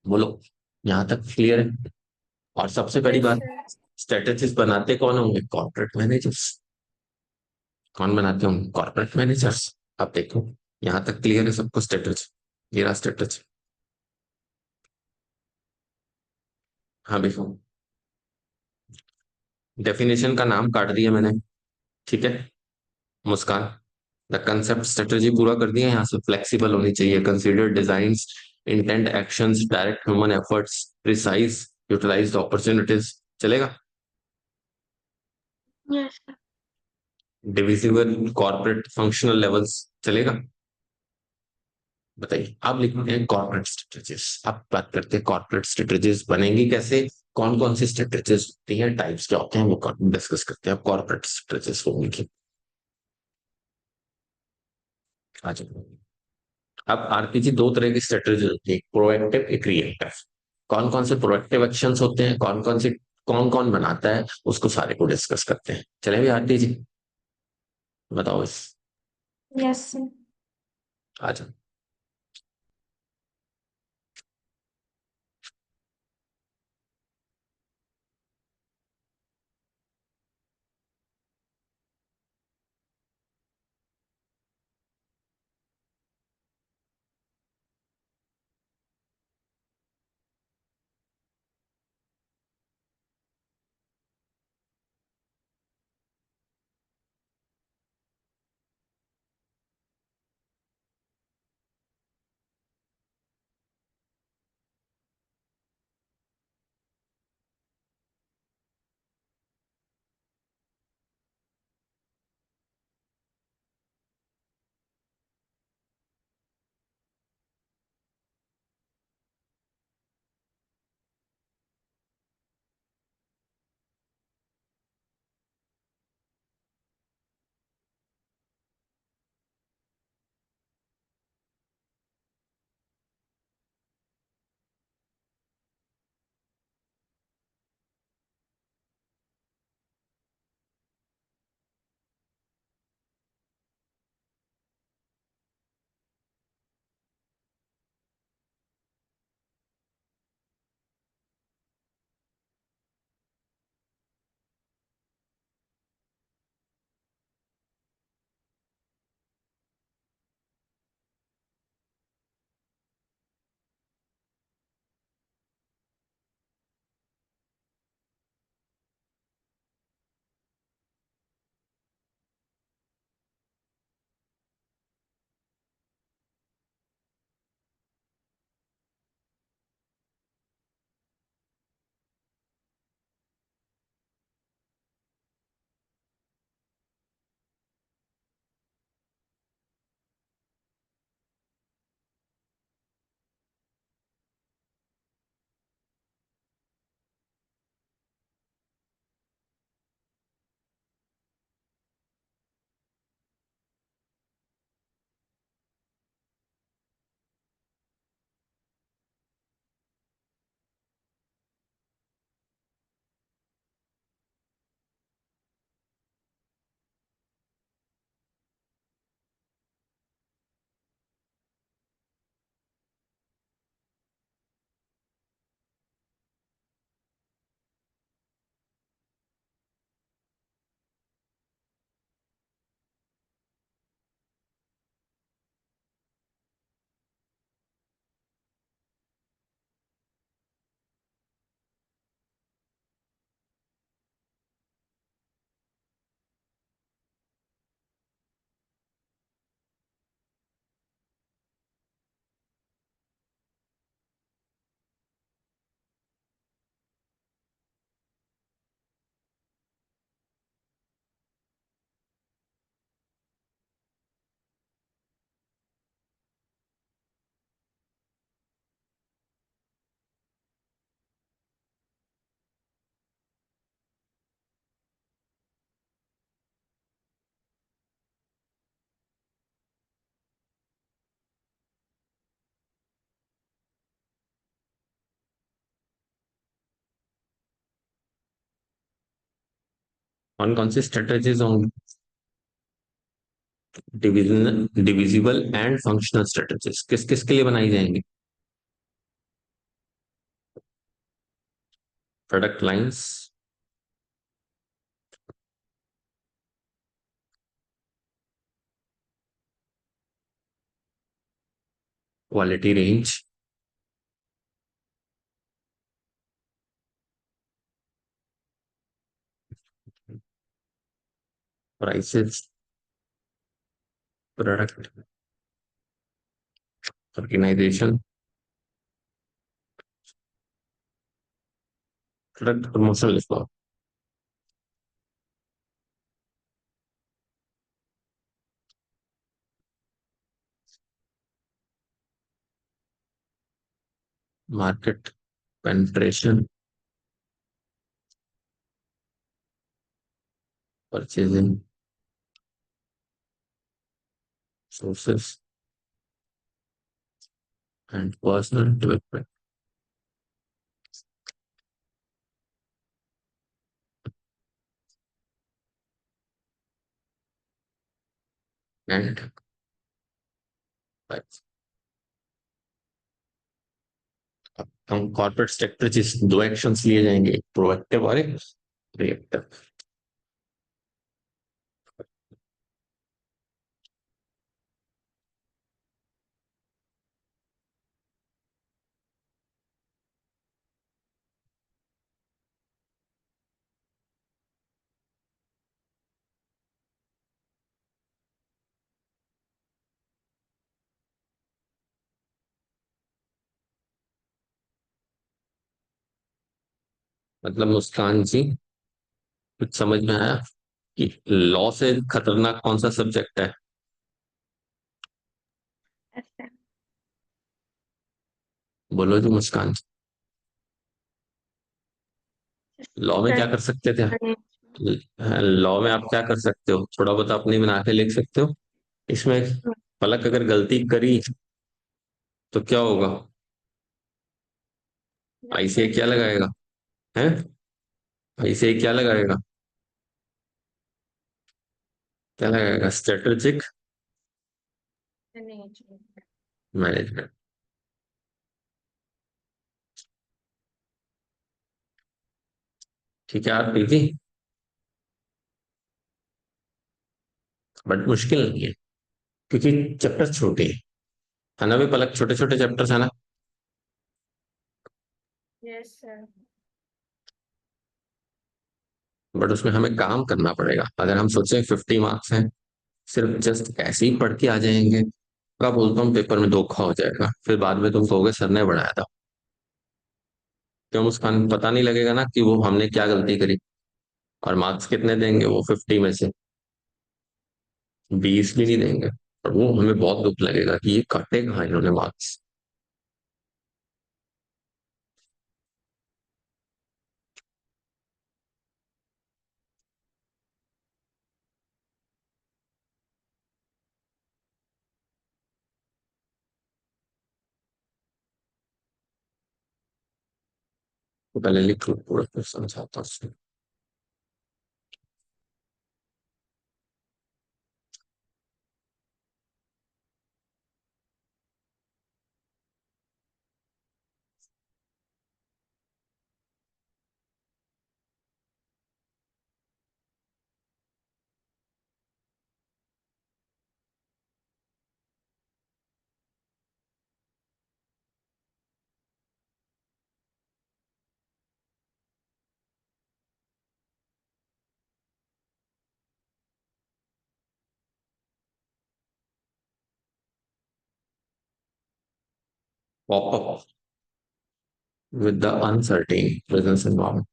बोलो। यहाँ तक क्लियर है? और सबसे बड़ी यस बात, सर। स्ट्रेटेजिस्ट बनाते कौन होंगे? Corporate managers. कौन बनाते होंगे? Corporate managers. अब देखो, यहां तक क्लियर है सबको? स्ट्रेटेजी, ये रहा स्ट्रेटेजी। हाँ देखो, डेफिनेशन का नाम काट दिया मैंने, ठीक है? मुस्कान, द कंसेप्ट स्ट्रेटेजी पूरा कर दिया। यहाँ से फ्लेक्सिबल होनी चाहिए, consider design, intent actions, direct human efforts, precise, utilize the opportunities. चलेगा? Yes sir. Divisible, corporate, functional levels. चलेगा? बताइए। अब लिखते हैं कॉर्पोरेट स्ट्रेटेजीज। अब बात करते हैं कॉर्पोरेट स्ट्रेटेजीज बनेंगी कैसे, कौन कौन सी स्ट्रेटेजीज होती हैं, टाइप्स क्या होते हैं, वो डिस्कस करते हैं। अब कॉर्पोरेट स्ट्रेटेजीज होंगी। अच्छा, अब आरपीजी दो तरह की स्ट्रेटेजी होती है, एक प्रोएक्टिव एक रिएक्टिव। कौन कौन से प्रोएक्टिव एक्शंस होते हैं, कौन कौन से, कौन कौन बनाता है, उसको सारे को डिस्कस करते हैं। चले भी आरपीजी, बताओ इस। यस। अच्छा, कौन कौन सी स्ट्रेटेजीज होंगी? Division, divisible and functional strategies किस किस के लिए बनाई जाएंगी? Product lines, quality range, prices, product organization, product promotion लिखो। Market penetration, purchasing, sources and personal development and हम कॉर्पोरेट सेक्टर जिस दो एक्शंस लिए जाएंगे, एक प्रोएक्टिव और एक रिएक्टिव। मतलब मुस्कान जी, कुछ समझ में आया कि लॉ से खतरनाक कौन सा सब्जेक्ट है? एसएम। बोलो जी मुस्कान जी। लॉ में क्या कर सकते थे? लॉ में आप क्या कर सकते हो? थोड़ा बहुत अपनी बना के लिख सकते हो। इसमें पलक अगर गलती करी तो क्या होगा? आईसीआई क्या लगाएगा? है? आईसीआई क्या लगाएगा? क्या लगाएगा? Strategic management. ठीक है आप इजी, बट मुश्किल नहीं है क्योंकि चैप्टर छोटे हैं। है ना भी पलक, छोटे छोटे चैप्टर्स है ना। Yes sir. बट उसमें हमें काम करना पड़ेगा। अगर हम सोचें 50 मार्क्स हैं, सिर्फ जस्ट ऐसे ही पढ़ के आ जाएंगे, क्या बोलता हूँ पेपर में धोखा हो जाएगा, फिर बाद में तुम कहोगे सर ने बढ़ाया था। क्यों मुस्कान? पता नहीं लगेगा ना कि वो हमने क्या गलती करी। और मार्क्स कितने देंगे वो 50 में से? 20 भी नहीं देंगे। और वो हमें बहुत दुख लगेगा कि ये काटे कहाँ इन्होंने मार्क्स। तो पहले लिख लो पूरा, फिर समझाता हूँ। Pop up with the uncertain business environment.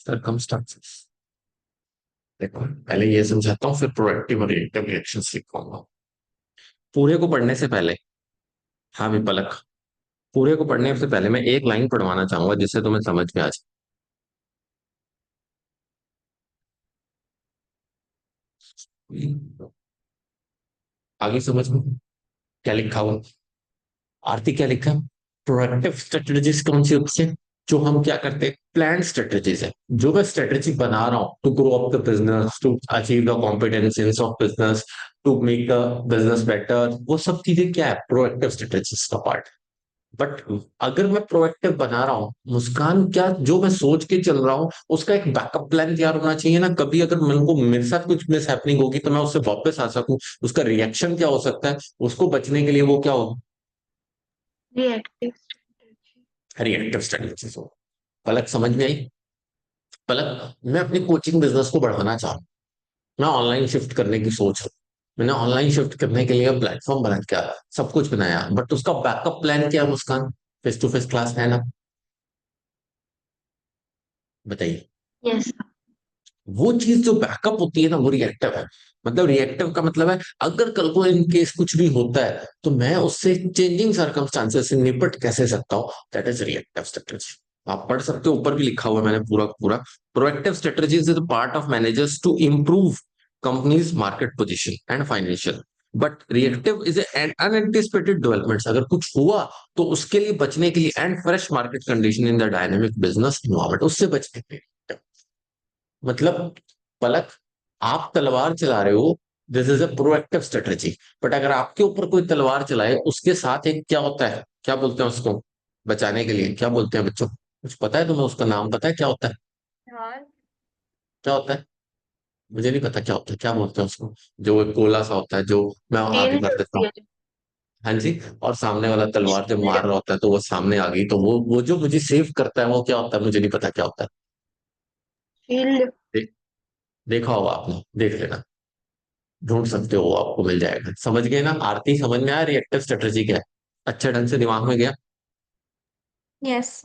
Circumstances. देखो पहले ये समझाता हूँ, फिर प्रोएक्टिव और रिएक्टिव रिएक्शंस लिखूंगा। पूरे को पढ़ने से पहले, हाँ भी पलक, पूरे को पढ़ने से पहले मैं एक लाइन पढ़वाना चाहूंगा जिससे तुम्हें समझ में आ जाए। आगे समझ में क्या लिखा हुआ? आरती क्या लिखा? प्रोएक्टिव स्ट्रेटजीज कौन सी होती है? जो हम क्या करते हैं, प्लान स्ट्रेटेजीज है। जो मैं स्ट्रेटेजी बना रहा हूँ to grow up the business, to achieve the competencies of business, to make the business better, वो सब चीजें क्या है, प्रोएक्टिव स्ट्रेटेजीज का पार्ट। बट अगर मैं प्रोएक्टिव बना रहा हूँ मुस्कान, क्या जो मैं सोच के चल रहा हूँ उसका एक बैकअप प्लान तैयार होना चाहिए ना। कभी अगर मेरे को, मेरे साथ कुछ मिस हैपनिंग होगी तो मैं उससे वापस आ सकूं, उसका रिएक्शन क्या हो सकता है, उसको बचने के लिए वो क्या हो, रिएक्टिव स्ट्रेटजी। रिएक्टिव स्ट्रेटेजीज हो। पलक समझ में आई? पलक, मैं अपनी कोचिंग बिजनेस को बढ़ाना चाह रहा हूँ, मैं ऑनलाइन शिफ्ट करने की सोच रहा हूँ। मैंने ऑनलाइन शिफ्ट करने के लिए प्लेटफॉर्म बना क्या, सब कुछ बनाया, बट उसका बैकअप प्लान क्या है मुस्कान? फेस टू फेस क्लास है ना? बताइए। यस। वो चीज जो बैकअप होती है ना, वो रिएक्टिव है। मतलब रिएक्टिव का मतलब है, अगर कल को इन केस कुछ भी होता है तो मैं उससे चेंजिंग सर्कमस्टांसेस से निपट कैसे सकता हूँ, दैट इज रिएक्टिव स्ट्रेटजी। आप पढ़ सकते हो, ऊपर भी लिखा हुआ है मैंने पूरा पूरा। Proactive strategies is part of managers to improve companies market position and financial. But reactive is an unanticipated developments, अगर कुछ हुआ तो उसके लिए बचने के लिए, and fresh market condition in the dynamic business environment, उससे बचने के लिए। मतलब पलक, आप तलवार चला रहे हो, this is a proactive strategy. But अगर आपके ऊपर कोई तलवार चलाए, उसके साथ एक क्या होता है, क्या बोलते हैं उसको, बचाने के लिए क्या बोलते हैं बच्चों, कुछ पता है तुम्हें, उसका नाम पता है क्या होता है? यार, क्या होता है? मुझे नहीं पता क्या होता है, क्या बोलते हैं उसको, जो एक गोला सा होता है, जो मैं आगे शील्ड कर देता होती हूँ। है। हाँ जी। और सामने वाला तलवार जब शील्ड। मार रहा होता है तो वो सामने आ गई, तो वो जो मुझे सेव करता है वो क्या होता है, मुझे नहीं पता क्या होता है। शील्ड। देखा होगा आपने, देख लेना, ढूंढ सकते हो, आपको मिल जाएगा। समझ गए ना आरती, समझ में आया रिएक्टिव स्ट्रेटजी क्या है? अच्छे ढंग से दिमाग में गया? यस।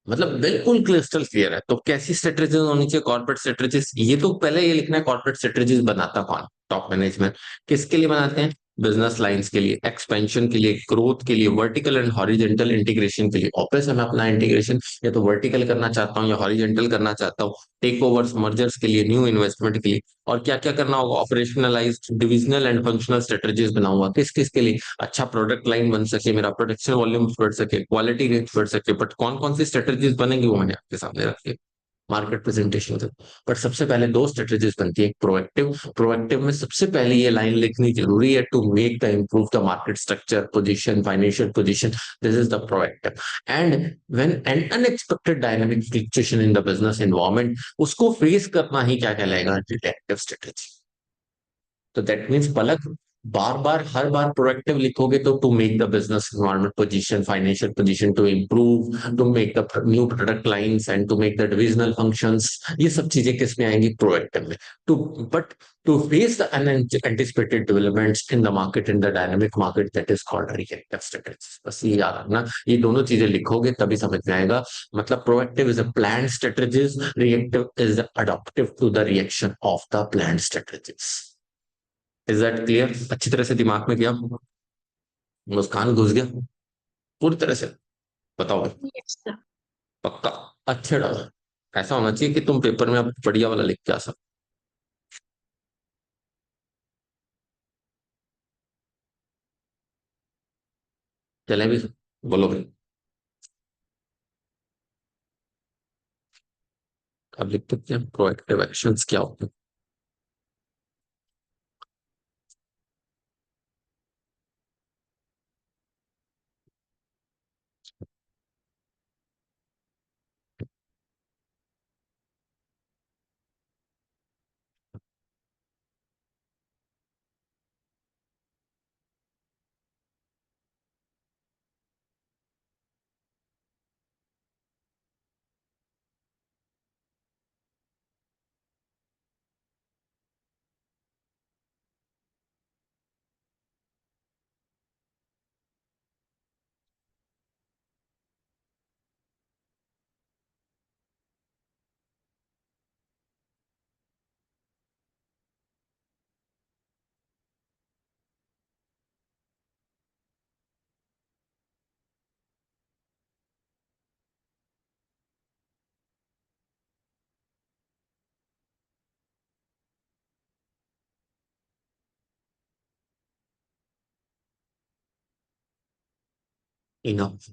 मतलब बिल्कुल क्रिस्टल क्लियर है। तो कैसी स्ट्रेटजीज होनी चाहिए, कॉर्पोरेट स्ट्रेटजीज, ये तो पहले ये लिखना है, कॉर्पोरेट स्ट्रेटजीज बनाता कौन, टॉप मैनेजमेंट। किसके लिए बनाते हैं? बिजनेस लाइंस के लिए, एक्सपेंशन के लिए, ग्रोथ के लिए, वर्टिकल एंड हॉरिजेंटल इंटीग्रेशन के लिए। ऑब्वियस है, मैं अपना इंटीग्रेशन या तो वर्टिकल करना चाहता हूँ या हॉरिजेंटल करना चाहता हूँ। टेक ओवर्स, मर्जर्स के लिए, न्यू इन्वेस्टमेंट के लिए। और क्या क्या करना होगा, operationalise divisional and functional strategies बनाऊंगा, किस किस के लिए, अच्छा प्रोडक्ट लाइन बन सके, मेरा प्रोडक्शन वॉल्यूम बढ़ सके, क्वालिटी रेंज बढ़ सके। बट कौन कौन सी स्ट्रेटजीज बनेंगी वो मैंने आपके सामने रखी है मार्केट प्रेजेंटेशन से। बट सबसे पहले दो स्ट्रेटजीज बनती है, एक प्रोएक्टिव। प्रोएक्टिव में सबसे पहले ये लाइन लिखनी जरूरी है, to make the improve the market structure, position, financial position, this is the proactive. And when an unexpected dynamic fluctuation in the business environment, उसको फेस करना ही क्या कहलाएगा, रिएक्टिव स्ट्रेटजी। तो दैट मीन्स पलक, बार बार हर बार प्रोएक्टिव लिखोगे तो to make the business environment position, financial position to improve, to make the new product lines and to make the divisional functions, ये सब चीजें किस में आएंगी, प्रोएक्टिव में। To but to face the unanticipated developments in the market, in the dynamic market, that is called reactive strategy. बस ये याद रखना, ये दोनों चीजें लिखोगे तभी समझ में आएगा। मतलब proactive is a plan strategies, reactive is adaptive to the reaction of the plan strategies. Is that clear? अच्छी तरह से दिमाग में गया, मुस्कान घुस गया पूरी तरह से? बताओ। यस। पक्का? अच्छे डर, ऐसा होना चाहिए कि तुम पेपर में अब बढ़िया वाला लिख के आ सको। चले भी, बोलो भाई। अब लिख सकते हैं प्रोएक्टिव एक्शंस क्या होते हैं। इनफ।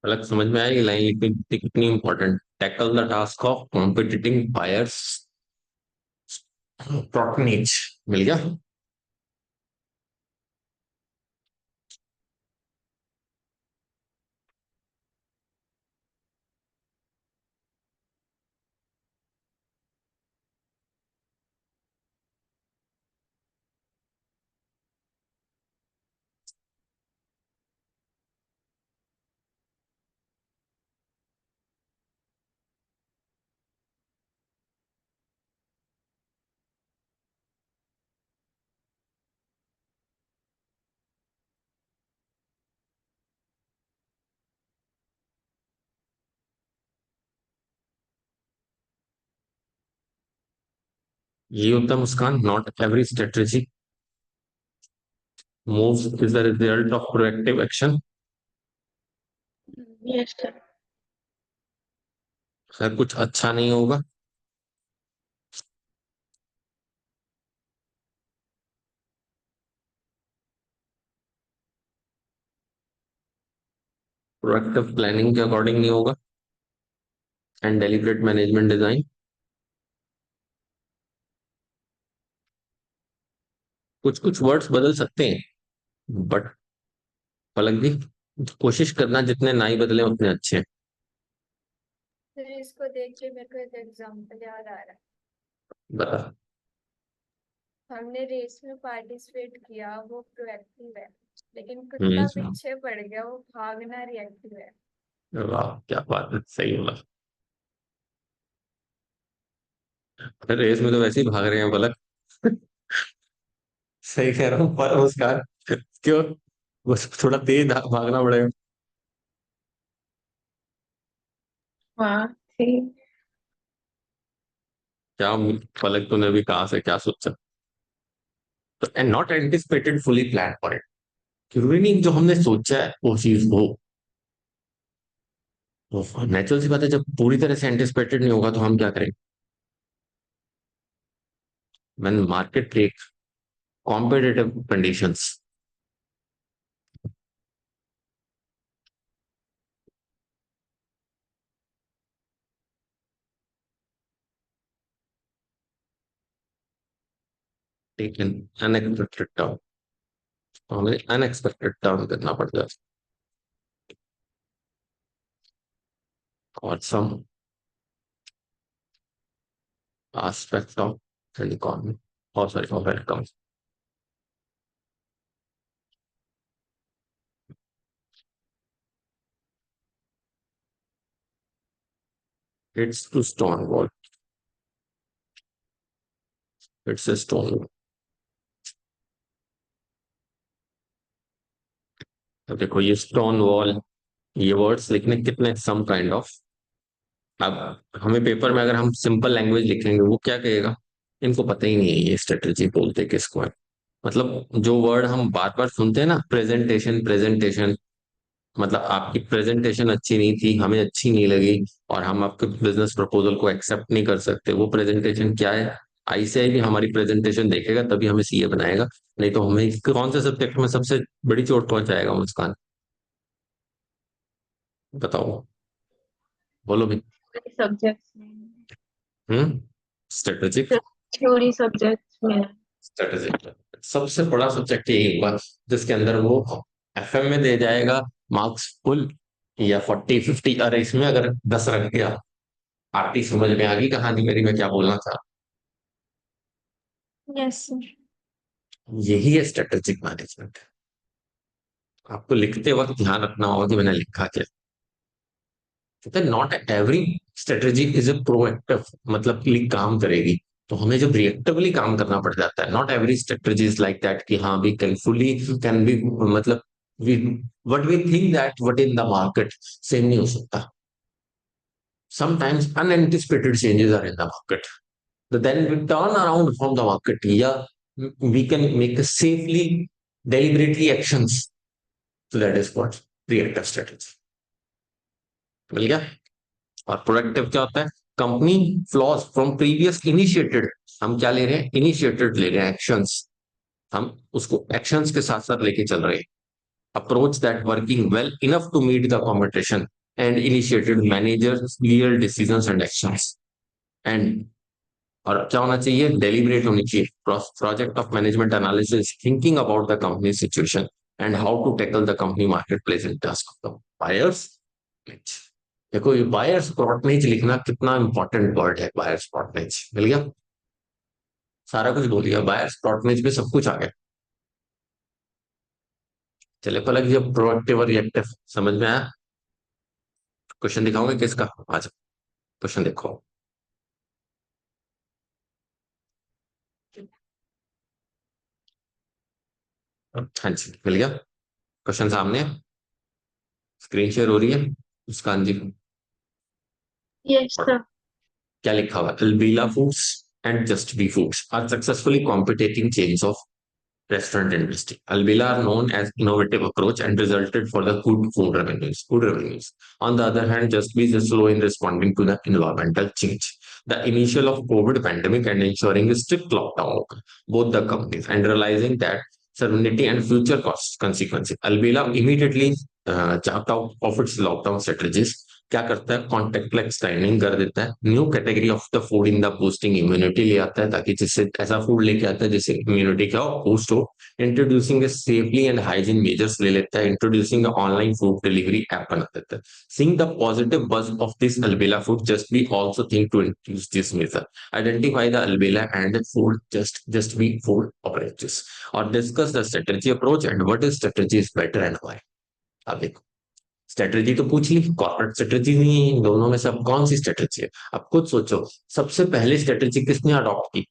अलग समझ में आएगी लाइन लिखनी कितनी important. Tackle the task of competing buyers प्रोटनीच। मिल गया। ये होता है Muskan, not every strategy moves is the result of proactive action. Yes sir. अगर कुछ अच्छा नहीं होगा, प्रोएक्टिव प्लानिंग के अकॉर्डिंग नहीं होगा, एंड डेलिब्रेट मैनेजमेंट डिजाइन। कुछ कुछ वर्ड्स बदल सकते हैं, बट अलग भी कोशिश करना, जितने ना ही बदले उतने अच्छे हैं। फिर इसको देख के मेरे को एक एग्जांपल याद आ रहा है। बता। हमने रेस में पार्टिसिपेट किया, वो प्रोएक्टिव है, लेकिन कुत्ता हम्म। पीछे पड़ गया, वो भागना रिएक्टिव है। वाह क्या बात है, सही बोला। अरे रेस में तो वैसे ही भाग रहे हैं पलक। सही कह रहा हूँ पर मुस्कान, क्यों, बस थोड़ा तेज भागना पड़ेगा। हाँ ठीक। क्या पलक, तूने भी कहा से क्या सोचा? तो and not anticipated fully plan for it. जरूरी नहीं जो हमने सोचा है वो चीज हो। नेचुरल सी बात है, जब पूरी तरह से एंटिसिपेटेड नहीं होगा तो हम क्या करेंगे? when market take competitive conditions, take an unexpected turn, तो हमें अनएक्सपेक्टेड टर्न करना पड़ता है। और some aspect of the economy, or sorry, of outcomes, it's to stone wall, it's a stone wall। अब देखो ये स्टोन वॉल, ये वर्ड्स लिखने कितने सम काइंड ऑफ। अब हमें पेपर में अगर हम सिंपल लैंग्वेज लिखेंगे वो क्या कहेगा? इनको पता ही नहीं है ये स्ट्रेटजी बोलते किसको है। मतलब जो वर्ड हम बार बार सुनते हैं ना, प्रेजेंटेशन प्रेजेंटेशन, मतलब आपकी प्रेजेंटेशन अच्छी नहीं थी, हमें अच्छी नहीं लगी, और हम आपके बिजनेस प्रपोजल को एक्सेप्ट नहीं कर सकते। वो प्रेजेंटेशन क्या है? आईसीआई भी हमारी प्रेजेंटेशन देखेगा तभी हमें सीए बनाएगा, नहीं तो हमें कौन से सब्जेक्ट में सबसे बड़ी चोट पहुंचाएगा मुस्कान? बताओ, बोलो भी। सब्जेक्ट्स में, स्ट्रेटेजिक। थ्योरी सब्जेक्ट्स में। स्ट्रेटेजिक सबसे बड़ा सब्जेक्ट यही होगा जिसके अंदर वो एफएम में दे जाएगा मार्क्स फुल या 40 50। अरे इसमें अगर 10 रख गया, आती समझ में आ गई कहानी मेरी, मैं क्या बोलना था। Yes sir. यही है स्ट्रेटेजिक मैनेजमेंट। आपको लिखते वक्त ध्यान रखना होगा कि मैंने लिखा क्या। कहते हैं not every strategy is a proactive, मतलब कि काम करेगी। तो हमें जब रिएक्टिवली काम करना पड़ जाता है, not every strategy is like that कि हाँ we can fully can be, मतलब we what we think that what in the market same नहीं हो सकता। Sometimes unanticipated changes are in the market. Then we turn around from the market. Yeah, we can make a safely, deliberately actions. So that is what reactive strategy. मिल गया। और productive क्या होता है? Company flaws from previous initiated, हम क्या ले रहे हैं? इनिशिएटेड ले रहे हैं एक्शंस, हम उसको एक्शंस के साथ साथ लेके चल रहे हैं। Approach that working well enough to meet the competition, and initiated managerial decisions and actions. And और क्या होना चाहिए, डेलिब्रेट होनी चाहिए, project of management analysis, thinking about the company situation and how to tackle the company market place in task of the buyers. देखो ये buyers patronage लिखना कितना इंपॉर्टेंट वर्ड है, बायर्स प्रोटनेज मिल गया, सारा कुछ बोल दिया, बायर्स प्रोटनेज में सब कुछ आ गया। चले पलक जब प्रोएक्टिव और रिएक्टिव समझ में आया, क्वेश्चन दिखाओगे किसका, आज क्वेश्चन देखो। हाँ जी मिल गया, क्वेश्चन सामने, स्क्रीन शेयर हो रही है मुस्कान जी, Yes, और sir. क्या लिखा हुआ है, Albela foods and just B foods are successfully competing chains of restaurant industry. Albila are known as innovative approach and resulted for the good food revenues. Good revenues. On the other hand, Just Be is slow in responding to the environmental change. The initial of COVID pandemic and ensuring a strict lockdown, both the companies, and realizing that serenity and future cost consequences. Albila immediately jumped out of its lockdown strategies. क्या करता है, contact lens timing कर देता है, new category of the food in the boosting immunity ले आता है, ताकि जिससे ऐसा फूड लेके आता है जिससे इम्यूनिटी क्या हो, बूस्ट हो। Introducing safely and hygiene measures ले लेता है, introducing online food delivery app बना देता है। Seeing the positive buzz of this Albela food, just B also think to introduce this method, identify the Albela and food just B food operators, और discuss the strategy approach and what is strategy is better and why. अब देखो, strategy तो पूछ ली, corporate strategy नहीं है, इन दोनों में से अब कौन सी स्ट्रेटजी है, अब खुद सोचो। सबसे पहले स्ट्रेटजी किसने अडॉप्ट की,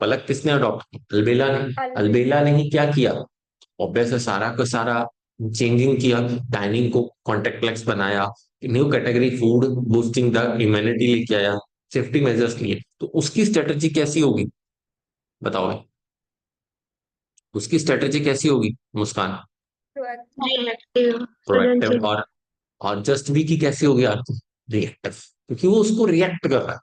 पलक किसने अडॉप्ट की, अलबेला ने। अलविदा। अलबेला ने ही क्या किया, ऑब्वियस है, सारा का सारा चेंजिंग किया, डाइनिंग को कॉन्टेक्टलेस बनाया, new category food boosting the humanity लेके आया, सेफ्टी मेजर्स लिए, तो उसकी स्ट्रेटजी कैसी होगी बताओ भाई, उसकी स्ट्रेटजी कैसी होगी मुस्कान, Reactive. प्रोएक्टिव। Suddenly. और जस्ट बी की कैसी होगी यार, रिएक्टिव, क्योंकि वो उसको रिएक्ट कर रहा है,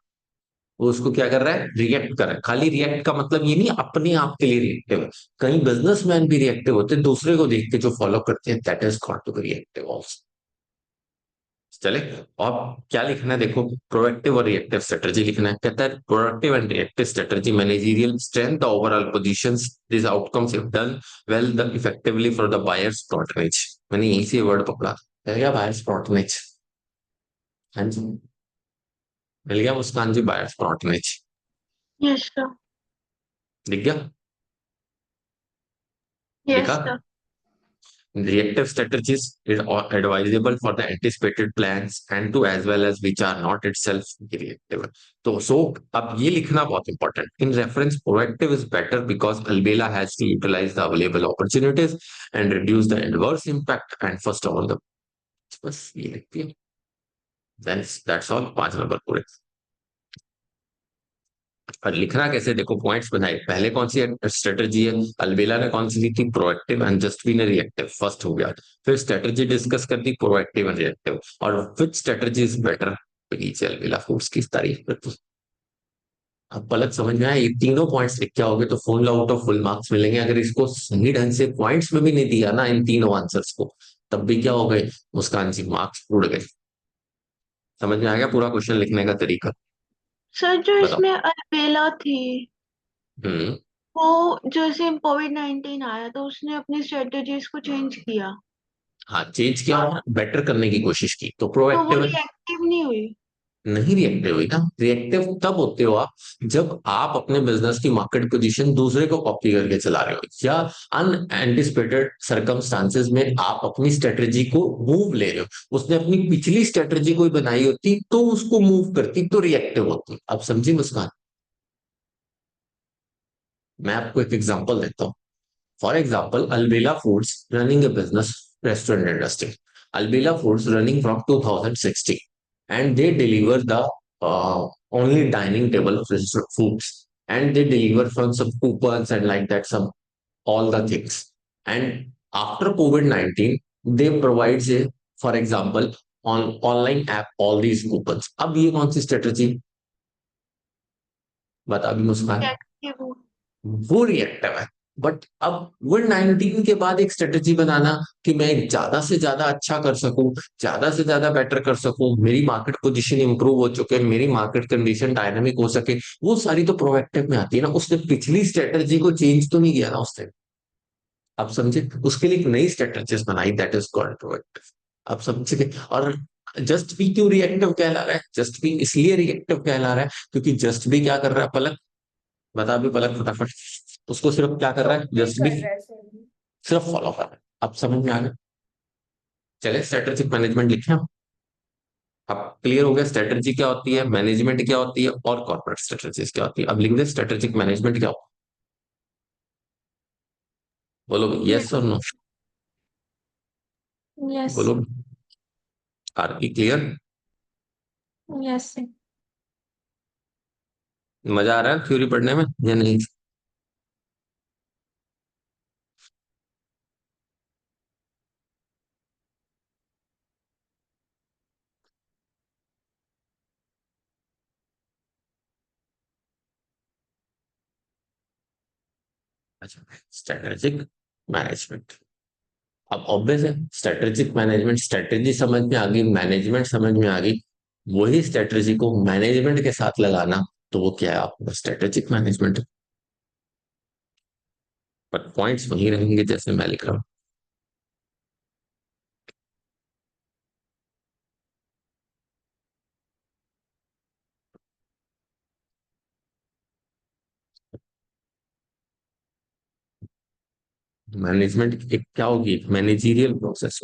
वो उसको क्या कर रहा है, रिएक्ट कर रहा है। खाली रिएक्ट का मतलब ये नहीं अपने आप के लिए रिएक्टिव है, कई बिजनेसमैन भी रिएक्टिव होते हैं, दूसरे को देख के जो फॉलो करते हैं, that is called to be reactive also. चले, और क्या लिखना है देखो, प्रोएक्टिव और रिएक्टिव स्ट्रेटजी लिखना है। कहता है proactive and reactive strategy managerial strength overall positions this outcomes if done well the effectively for the buyers patronage. मैंने यहीं से वर्ड पकड़ा है क्या, बायर्स पैटर्नेज। हाँ जी मिल गया मुस्कान जी, बायर्स पैटर्नेज Yes, sir. दिख गया, Yes, दिखा। sir. Reactive strategies is advisable for the anticipated plans and to as well as which are not itself reactive. तो अब ये लिखना बहुत important. In reference, proactive is better because Albela has to utilize the available opportunities and reduce the adverse impact. And first of all, the बस ये लिखती है. Then that's all. 5 number पूरे. और लिखना कैसे देखो, पॉइंट्स बनाए, पहले कौन सी स्ट्रेटजी है, अलबेला ने कौन सी ली थी, प्रोएक्टिव, एंड जस्ट बी ने रिएक्टिव, फर्स्ट हो गया। फिर स्ट्रेटजी डिस्कस कर दी, प्रोएक्टिव एंड रिएक्टिव, और विच स्ट्रेटजी इज बेटर, नीचे अलबेला फूड्स की तारीफ करती। अब पलक समझ में आया, ये तीनों पॉइंट्स लिख के आओगे तो full out of full marks मिलेंगे। अगर इसको सही ढंग से पॉइंट्स में भी नहीं दिया ना इन तीनों आंसर्स को, तब भी क्या हो गए मुस्कान जी, मार्क्स उड़ गए। समझ में आ गया पूरा क्वेश्चन लिखने का तरीका, सर जो बताओ। इसमें अलबेला थी, हम्म, वो जैसे कोविड-19 आया तो उसने अपनी स्ट्रेटजीज को चेंज किया, हाँ चेंज किया, बेटर करने की कोशिश की, तो तो वो प्रोएक्टिव रिएक्टिव नहीं हुई। नहीं, रिएक्टिव हुई ना। रिएक्टिव तब होते हो आप जब आप अपने बिजनेस की मार्केट पोजीशन दूसरे को कॉपी करके चला रहे हो, या अनएंटिसिपेटेड सर्कमस्टांसेस में आप अपनी स्ट्रेटजी को मूव ले रहे हो। उसने अपनी पिछली स्ट्रेटजी कोई बनाई होती तो उसको मूव करती तो रिएक्टिव होती। आप समझी मुस्कान, मैं आपको एक एग्जांपल देता हूँ। For example, Albela foods running A business, restaurant industry. Albela Foods running from 2016, and they deliver the only dining table foods, and they deliver from some coupons and like that, some all the things. And after COVID-19, they provides a, for example, on online app all these coupons. अब ये कौन सी strategy बता भी मुस्कान, reactive. वो reactive है। But अब कोविड-19 के बाद एक स्ट्रेटेजी बनाना कि मैं ज्यादा से ज्यादा अच्छा कर सकूं, ज्यादा से ज्यादा बेटर कर सकूं, मेरी मार्केट पोजीशन इंप्रूव हो चुके, मेरी मार्केट कंडीशन डायनामिक हो सके, वो सारी तो प्रोएक्टिव में आती है ना। उसने पिछली स्ट्रेटेजी को चेंज तो नहीं किया ना उसने। आप समझे, उसके लिए एक नई स्ट्रेटेजीज बनाई, दैट इज कॉल्ड प्रोएक्टिव। आप समझे। और जस्ट बी क्यों रिएक्टिव कहला रहा है? जस्ट बी इसलिए रिएक्टिव कहला रहा है क्योंकि जस्ट बी क्या कर रहा है पलक, बता भी पलक फटाफट। उसको सिर्फ क्या कर रहा है, कॉपी जस्ट बी कर रहा है सर। सिर्फ फॉलो कर रहा है। अब समझ में आ गया। चले स्ट्रेटेजिक मैनेजमेंट लिखे हम। अब क्लियर हो गया स्ट्रेटेजी क्या होती है, मैनेजमेंट क्या होती है, और कॉर्पोरेट स्ट्रेटेजीज क्या होती है। अब लिख दे स्ट्रेटेजिक मैनेजमेंट क्या होता है, बोलो यस और नो। यस। बोलो। आर की क्लियर। यस। मजा आ रहा है थ्योरी पढ़ने में या नहीं? अच्छा, स्ट्रेटेजिक मैनेजमेंट। अब ऑब्वियस है, स्ट्रेटेजिक मैनेजमेंट, स्ट्रेटेजी समझ में आ गई, मैनेजमेंट समझ में आ गई। वही स्ट्रेटेजी को मैनेजमेंट के साथ लगाना, तो वो क्या है आपका स्ट्रेटेजिक मैनेजमेंट। पर पॉइंट्स वही रहेंगे जैसे मैं लिख रहा हूँ। मैनेजमेंट एक क्या होगी, मैनेजीरियल प्रोसेस।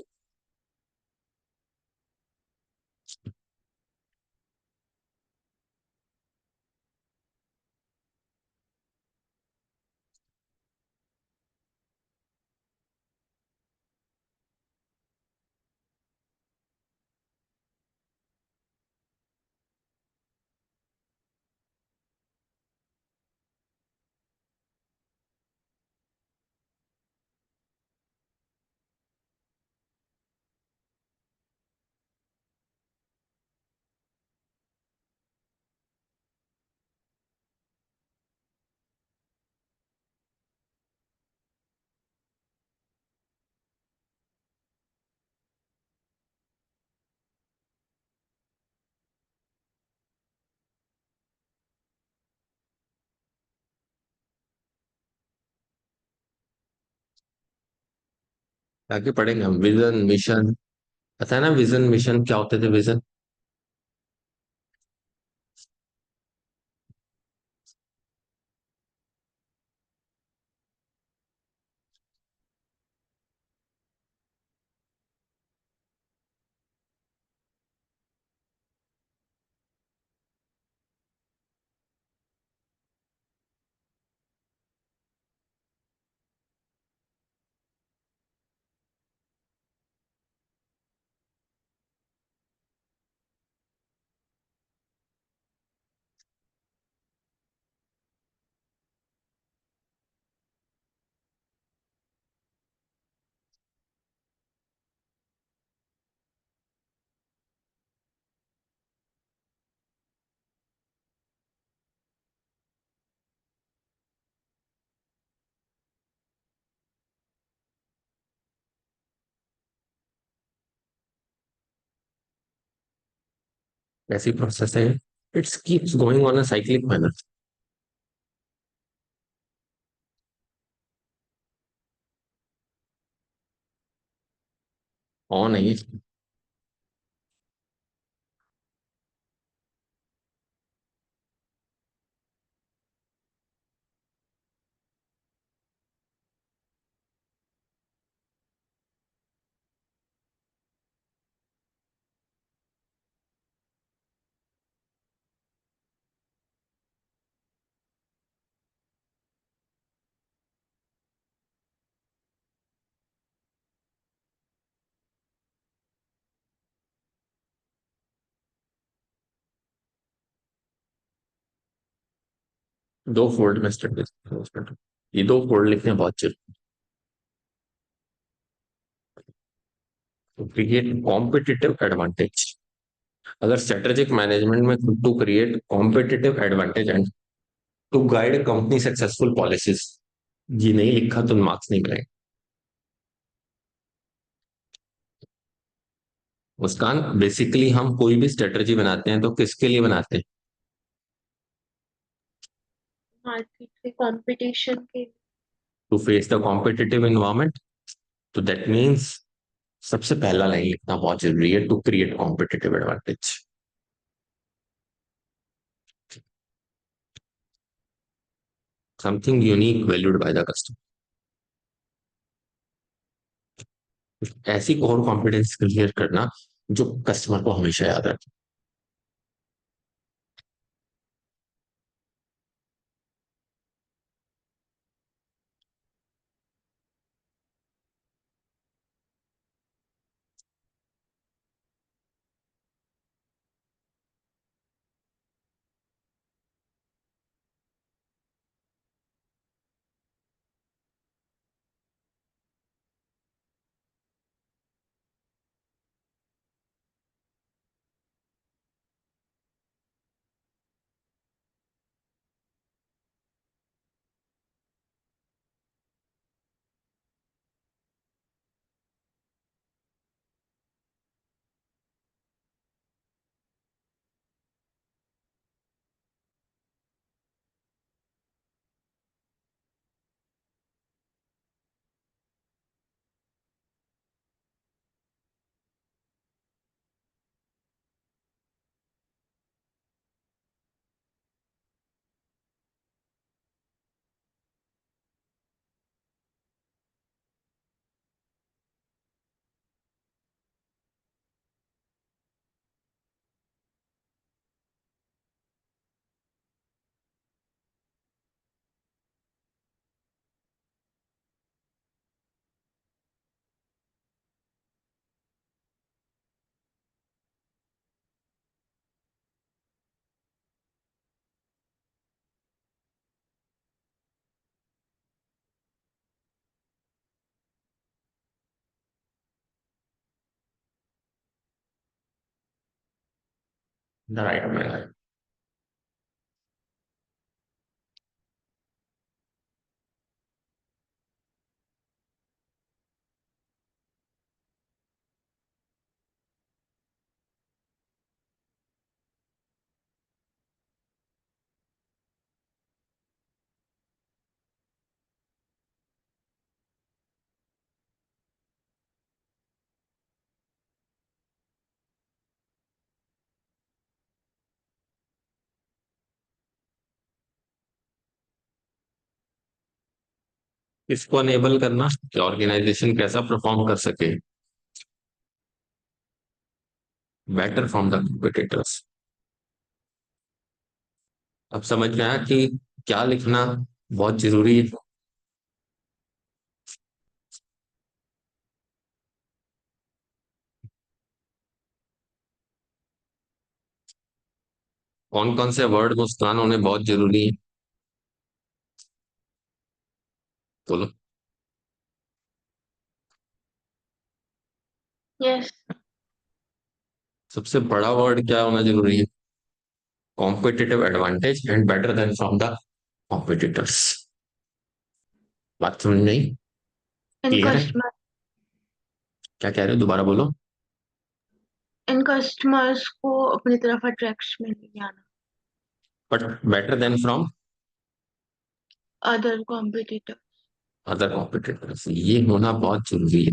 आगे पढ़ेंगे हम विजन मिशन। पता है ना विजन मिशन क्या होते थे, विजन। ऐसी प्रोसेस है, it's keeps going on a cyclic manner. On है ये। दो फोल्ड में स्टेटमेंट, ये दो फोल्ड लिखने बहुत जरूरी। Create competitive advantage. अगर स्ट्रेटेजिक मैनेजमेंट में to create competitive advantage and to guide company successful policies, ये नहीं लिखा तो मार्क्स नहीं मिलेंगे। मुस्कान, बेसिकली हम कोई भी स्ट्रेटजी बनाते हैं तो किसके लिए बनाते हैं? मार्केट के कंपटीशन के। To face the competitive environment. तो दैट मीन्स सबसे पहला लाइन लिखना बहुत जरूरी है, to create competitive advantage. Something unique valued by the customer. ऐसी कोर कॉम्पिटेंस क्लियर करना जो कस्टमर को हमेशा याद रखे। राइट में इसको अनेबल करना कि ऑर्गेनाइजेशन कैसा परफॉर्म कर सके बेटर फ्रॉम द कॉम्पिटिटर्स। अब समझ में आया कि क्या लिखना बहुत जरूरी है। कौन कौन से वर्ड मुस्कान होने बहुत जरूरी है? बोलो। यस। सबसे बड़ा वर्ड क्या होना जरूरी है? Competitive advantage and better than from the competitors. बात समझ में आई? इन क्लियर है? कस्टमर क्या कह रहे हो, दोबारा बोलो। इन कस्टमर्स को अपनी तरफ अट्रैक्शन में लेके आना। But better than from other competitor. Other competitors, ये होना बहुत जरूरी है।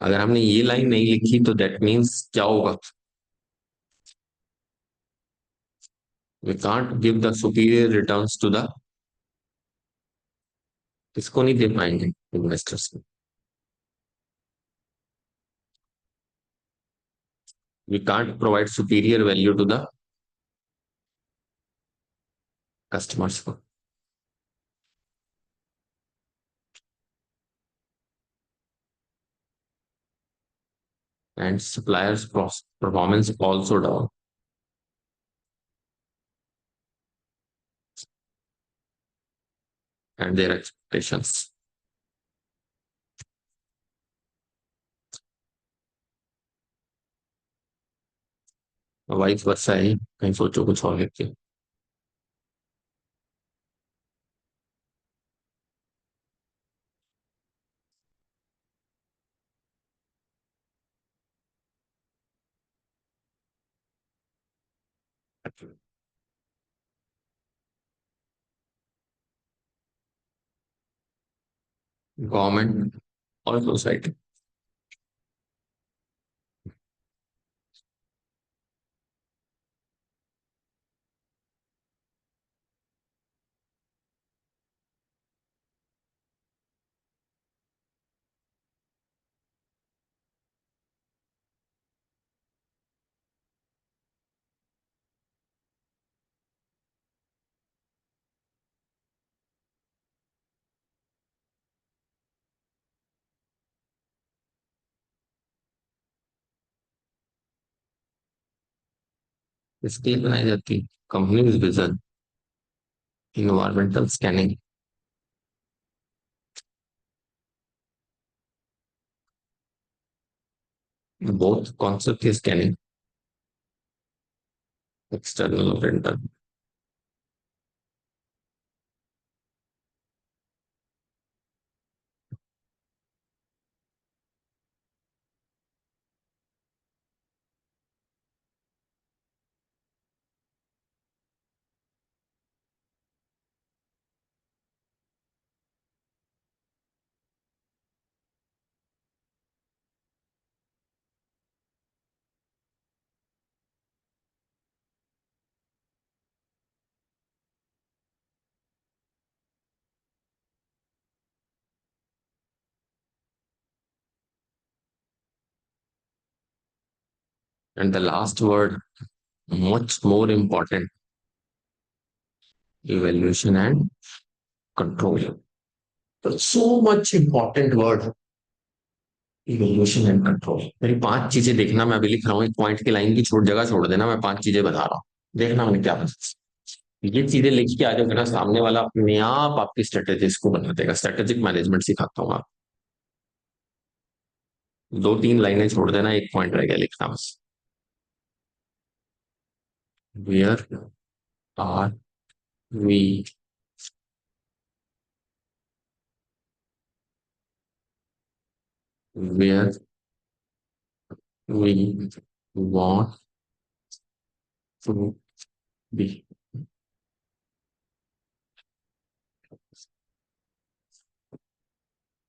अगर हमने ये लाइन नहीं लिखी तो दैट मीन्स क्या होगा? We can't give the superior returns to the, किसको नहीं दे पाएंगे? इन्वेस्टर्स को। We can't provide superior value to the customers को। And suppliers performance also down and their expectations. Vice versa है, कहीं सोचो कुछ और लिख के। गवर्नमेंट और सोसाइटी। इसके लिए बनाई जाती companies vision, environmental scanning, both concept की स्कैनिंग, एक्सटर्नल और internal. And the last word, much more important, evaluation and control. So much important word, evolution and control. मेरी 5 चीजें देखना, मैं अभी लिख रहा हूँ, एक पॉइंट की लाइन की जगह छोड़ देना, मैं 5 चीजें बता रहा हूँ, देखना मैंने क्या बता। ये चीजें लिख के आ जाओगे ना, सामने वाला अपने आप आपकी स्ट्रेटेजीज को बना देगा। स्ट्रेटेजिक मैनेजमेंट सिखाता हूँ आप। 2-3 लाइनें छोड़ देना, एक पॉइंट रह गया लिखना बस। Where are we where we want to be,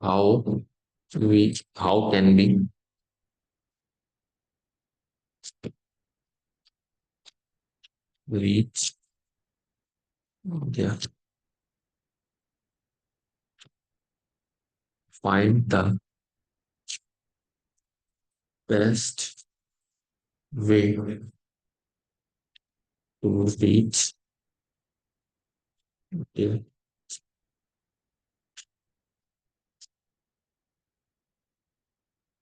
how we how can be reach there, find the best way to reach there.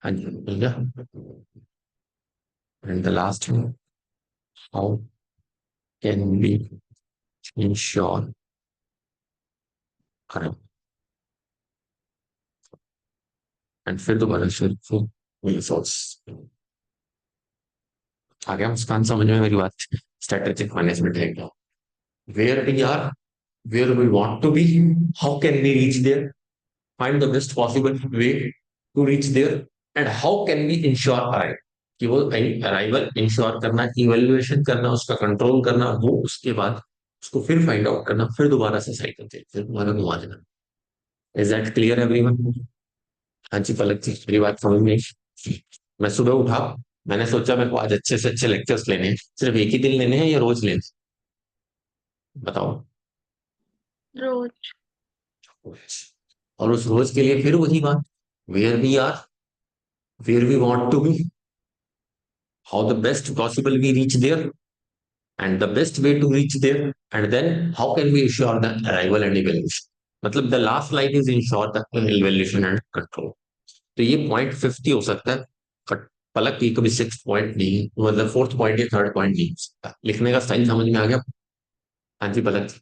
And yeah, and the last one, how can we ensure correct? And फिर दोबारा से resource. आ गया मुस्कान समझ में मेरी बात? Strategic management है क्या? Where we are, where we want to be, how can we reach there, find the best possible way to reach there, and how can we ensure arrive, कि वो अराइवल इंश्योर करना, evaluation करना, उसका control करना, वो उसके बाद उसको फिर फाइंड आउट करना, फिर दोबारा से साइकिल चेंज, फिर दोबारा घुमा देना। Is that clear everyone? हाँ जी पलक जी, मेरी बात समझ में आई? मैं सुबह उठा, मैंने सोचा मेरे को आज अच्छे से अच्छे लेक्चर्स लेने हैं, सिर्फ एक ही दिन लेने हैं या रोज लेने हैं? बताओ। रोज। और उस रोज के लिए फिर वही बात, where we are, where we want to be, how the best possible we reach there, and the best way to reach there, and then how can we ensure the arrival and evaluation, मतलब the last line is ensure the evaluation and control। तो ये point 50 हो सकता है, but पलक की कभी 6 point नहीं, मतलब 4th पॉइंट या 3rd पॉइंट नहीं हो सकता। लिखने का स्टाइल समझ में आ गया? हाँ जी पलक जी।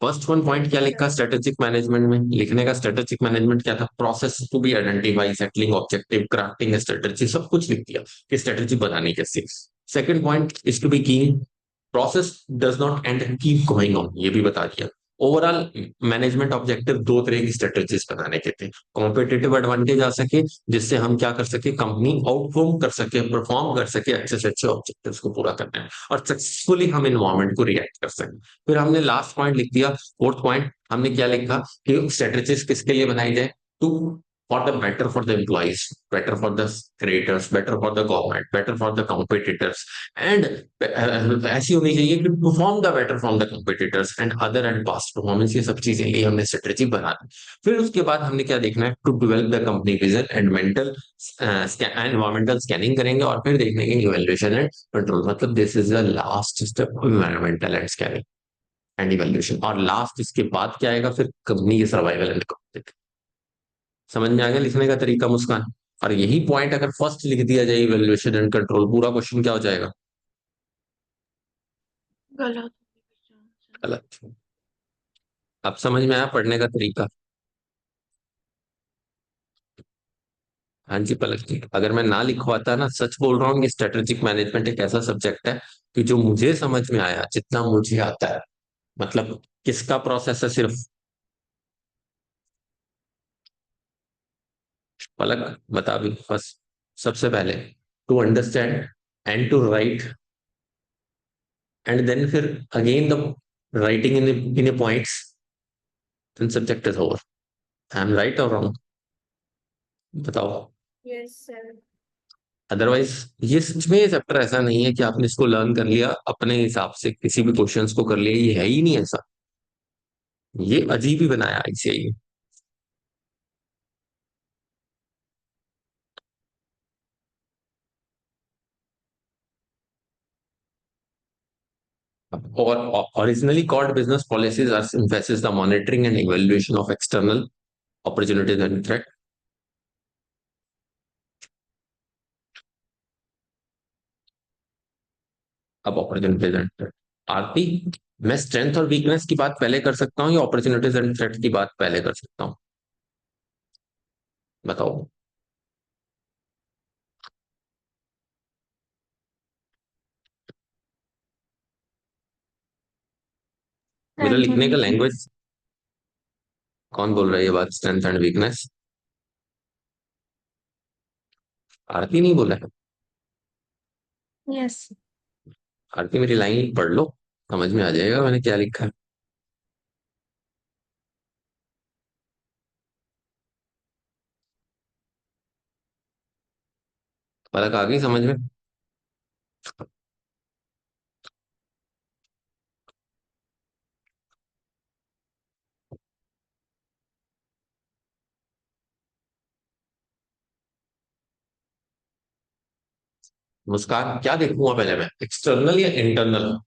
फर्स्ट वन पॉइंट क्या लिखा स्ट्रेटेजिक मैनेजमेंट में? लिखने का स्ट्रेटेजिक मैनेजमेंट क्या था? Process to be identify, settling objective, crafting strategy, सब कुछ लिख दिया कि स्ट्रेटेजी बतानी कैसे। Second point is to be keen, process does not end keep going on, ये भी बता दिया। ओवरऑल मैनेजमेंट ऑब्जेक्टिव दो तरह की स्ट्रेटेजीज बनाने के थे। कॉम्पिटिटिव एडवांटेज आ सके, जिससे हम क्या कर सके, कंपनी आउटफॉर्म कर सके, परफॉर्म कर सके अच्छे से अच्छे ऑब्जेक्टिव्स को पूरा करने में, और सक्सेसफुली हम इन्वायरमेंट को रिएक्ट कर सके। फिर हमने लास्ट पॉइंट लिख दिया, फोर्थ पॉइंट हमने क्या लिखा कि स्ट्रेटेजीज किसके लिए बनाई जाए, to for the better for the employees, better for the creators, better for the government, better for the competitors, and ऐसी होनी चाहिए कि perform the better from the competitors and other and past performance, ये सब चीजें लिए हमने strategy बना दी। फिर उसके बाद हमने क्या देखना है, to develop the company vision and mental environmental scanning करेंगे, और फिर देखने के इवेल्युएशन एंड कंट्रोल, मतलब this is the last step, environmental and scanning and evaluation, और लास्ट इसके बाद क्या आएगा, फिर कंपनी की सर्वाइवल एंड ग्रोथ। समझ में आ गया लिखने का तरीका मुस्कान? और यही पॉइंट अगर फर्स्ट लिख दिया जाए, इवेल्युएशन एंड कंट्रोल, पूरा क्वेश्चन क्या हो जाएगा? गलत। गलत। अब समझ में आया पढ़ने का तरीका? हाँ जी पलक जी, अगर मैं ना लिखवाता ना, सच बोल रहा हूँ कि स्ट्रेटेजिक मैनेजमेंट एक ऐसा सब्जेक्ट है कि जो मुझे समझ में आया, जितना मुझे आता है, मतलब किसका प्रोसेस है सिर्फ, पलक बता भी बस। सबसे पहले to understand and to write, and then फिर again the writing in a points, then subject is over. I am right or wrong? बताओ। Yes sir. अदरवाइज ये सच में ये चैप्टर ऐसा नहीं है कि आपने इसको लर्न कर लिया अपने हिसाब से, किसी भी क्वेश्चंस को कर लिया, ये है ही नहीं ऐसा। ये अजीब ही बनाया आईसीआई। और originally called business policies are emphasis the monitoring and evaluation of external opportunities and threat. अब अपॉर्चुनिटीज एंड थ्रेट, आरती, मैं स्ट्रेंथ और वीकनेस की बात पहले कर सकता हूँ या अपॉर्चुनिटीज एंड थ्रेट की बात पहले कर सकता हूँ? बताओ। मेरा स्ट्रेंथ एंड लिखने का वीकनेस। लैंग्वेज, कौन बोल रहा है ये बात, स्ट्रेंथ एंड वीकनेस? आरती नहीं बोला है? यस। आरती मेरी लाइन पढ़ लो, समझ में आ जाएगा मैंने क्या लिखा है। फर्क आ गई समझ में? मुस्कान, क्या देखूंगा पहले मैं, एक्सटर्नल या इंटरनल?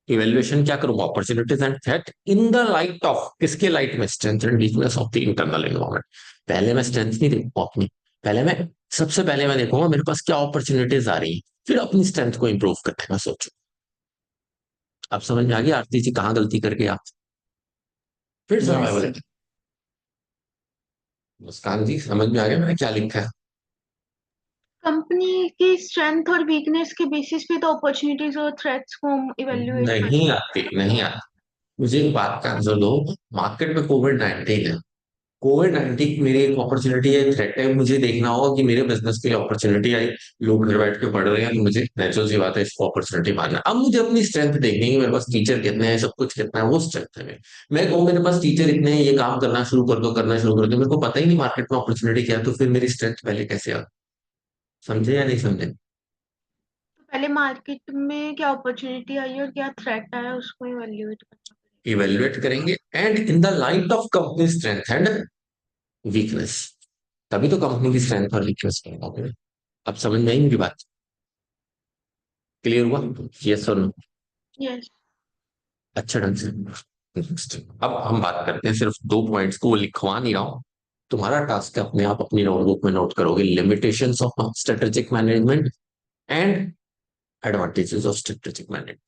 इवेल्युएशन क्या करूंगा, opportunities and threat in the light of, किसके लाइट में, strength and weakness of the internal environment. पहले मैं स्ट्रेंथ नहीं देखूंगा अपनी, पहले मैं, सबसे पहले मैं देखूंगा मेरे पास क्या अपॉर्चुनिटीज आ रही है, फिर अपनी स्ट्रेंथ को इंप्रूव करने का सोचू। अब समझ में आ गया आरती जी कहाँ गलती करके आप? फिर यस। सर्वाइवल। मुस्कान जी समझ में आ गया मैंने क्या लिखा है? कंपनी की स्ट्रेंथ और वीकनेस के बेसिस पे तो अपॉर्चुनिटीज और थ्रेट्स को हम इवेल्युएट कर नहीं सकते आती, हैं। नहीं आती। मुझे एक बात का आंसर दो, मार्केट में कोविड 19 है, कोविड 19 मेरी एक अपॉर्चुनिटी है, थ्रेट है, मुझे देखना होगा कि मेरे बिजनेस के लिए अपॉर्चुनिटी आई, लोग घर बैठ के पढ़ रहे हैं, तो मुझे नेचुरल सी बात है इसको अपॉर्चुनिटी मानना। अब मुझे अपनी स्ट्रेंथ देखनी है कि मेरे पास टीचर कितने हैं, सब कुछ कितना है, वो स्ट्रेंथ है मेरी। मैं कहूँ मेरे पास टीचर इतने हैं, ये काम करना शुरू कर दो, करना शुरू कर दो, मेरे को पता ही नहीं मार्केट में अपॉर्चुनिटी क्या है, तो फिर मेरी स्ट्रेंथ पहले कैसे आ? समझे या नहीं समझे? तो पहले मार्केट में क्या अपॉर्चुनिटी आई और क्या थ्रेट आया उसको इवेल्युएट करना पड़ेगा। इवेल्युएट करेंगे and in the light of company strength and weakness, तभी तो कंपनी की स्ट्रेंथ और वीकनेस करेंगे। अब समझ में आई मेरी बात? क्लियर हुआ? यस और नो? यस। अच्छा ढंग से। Next. अब हम बात करते हैं सिर्फ दो पॉइंट्स को, वो लिखवा नहीं रहा हूं, तुम्हारा टास्क है अपने आप अपनी नोटबुक में नोट करोगे, limitations of strategic management and advantages of strategic management.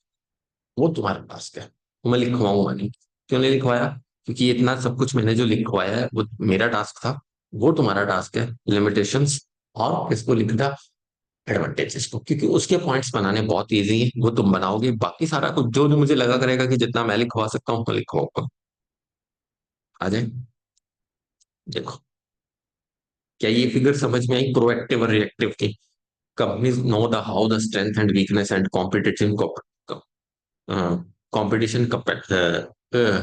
वो तुम्हारा टास्क है, तो मैं लिखवाऊंगा नहीं। क्यों नहीं लिखवाया? क्योंकि इतना सब कुछ मैंने जो लिखवाया है वो मेरा टास्क था, वो तुम्हारा टास्क है लिमिटेशंस और किसको लिखना, एडवांटेजेस को, क्योंकि उसके पॉइंट्स बनाने बहुत इजी है, वो तुम बनाओगे, बाकी सारा कुछ जो भी मुझे लगा करेगा कि जितना मैं लिखवा सकता हूँ मैं लिखवाऊंगा। आ जाए, देखो, क्या ये फिगर समझ में आई, प्रोएक्टिव और रिएक्टिव की? Companies know the how the strength and weakness and competition competition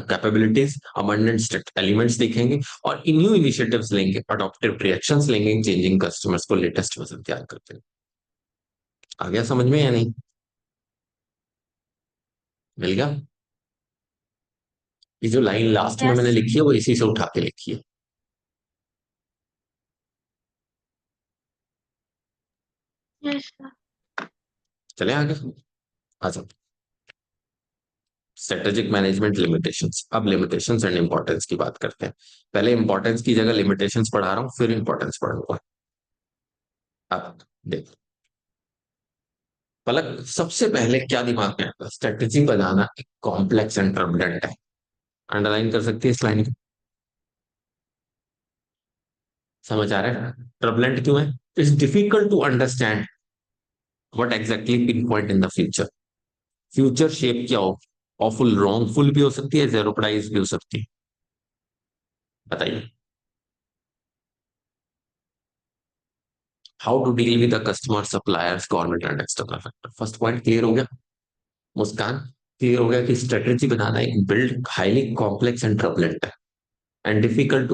capabilities, abundant state elements देखेंगे, और न्यू इनिशिएटिव्स लेंगे, अडॉप्टिव रिएक्शंस लेंगे, चेंजिंग कस्टमर्स को लेटेस्ट वर्जन तैयार करते हैं। आ गया समझ में या नहीं? मिल गया? ये जो लाइन लास्ट में यस। मैंने लिखी है वो इसी से उठा के लिखी है। Yes sir. चले आगे, आ जाओ। स्ट्रेटेजिक मैनेजमेंट लिमिटेशंस, अब लिमिटेशंस एंड इंपॉर्टेंस की बात करते हैं। पहले इंपॉर्टेंस की जगह लिमिटेशंस पढ़ा रहा हूँ, फिर इंपॉर्टेंस पढ़ूंगा। अब देखो पलक, सबसे पहले क्या दिमाग में आता है? स्ट्रेटेजी बनाना एक कॉम्प्लेक्स एंड ट्रबलेंट है। अंडरलाइन कर सकती है इस लाइन को? समझ आ रहा है ट्रबलेंट क्यों है? It's difficult to understand what exactly pin point in the future. Future shape क्या हो, और फुल रॉन्ग फुल भी हो सकती है, जेरो प्राइस भी हो सकती है। बताइए, how to deal with the customer, suppliers, government and external factor. First point clear हो गया मुस्कान? क्लियर हो गया कि स्ट्रेटेजी बनाना एक बिल्ड हाईली कॉम्प्लेक्स एंड ट्रबलेंट है, and difficult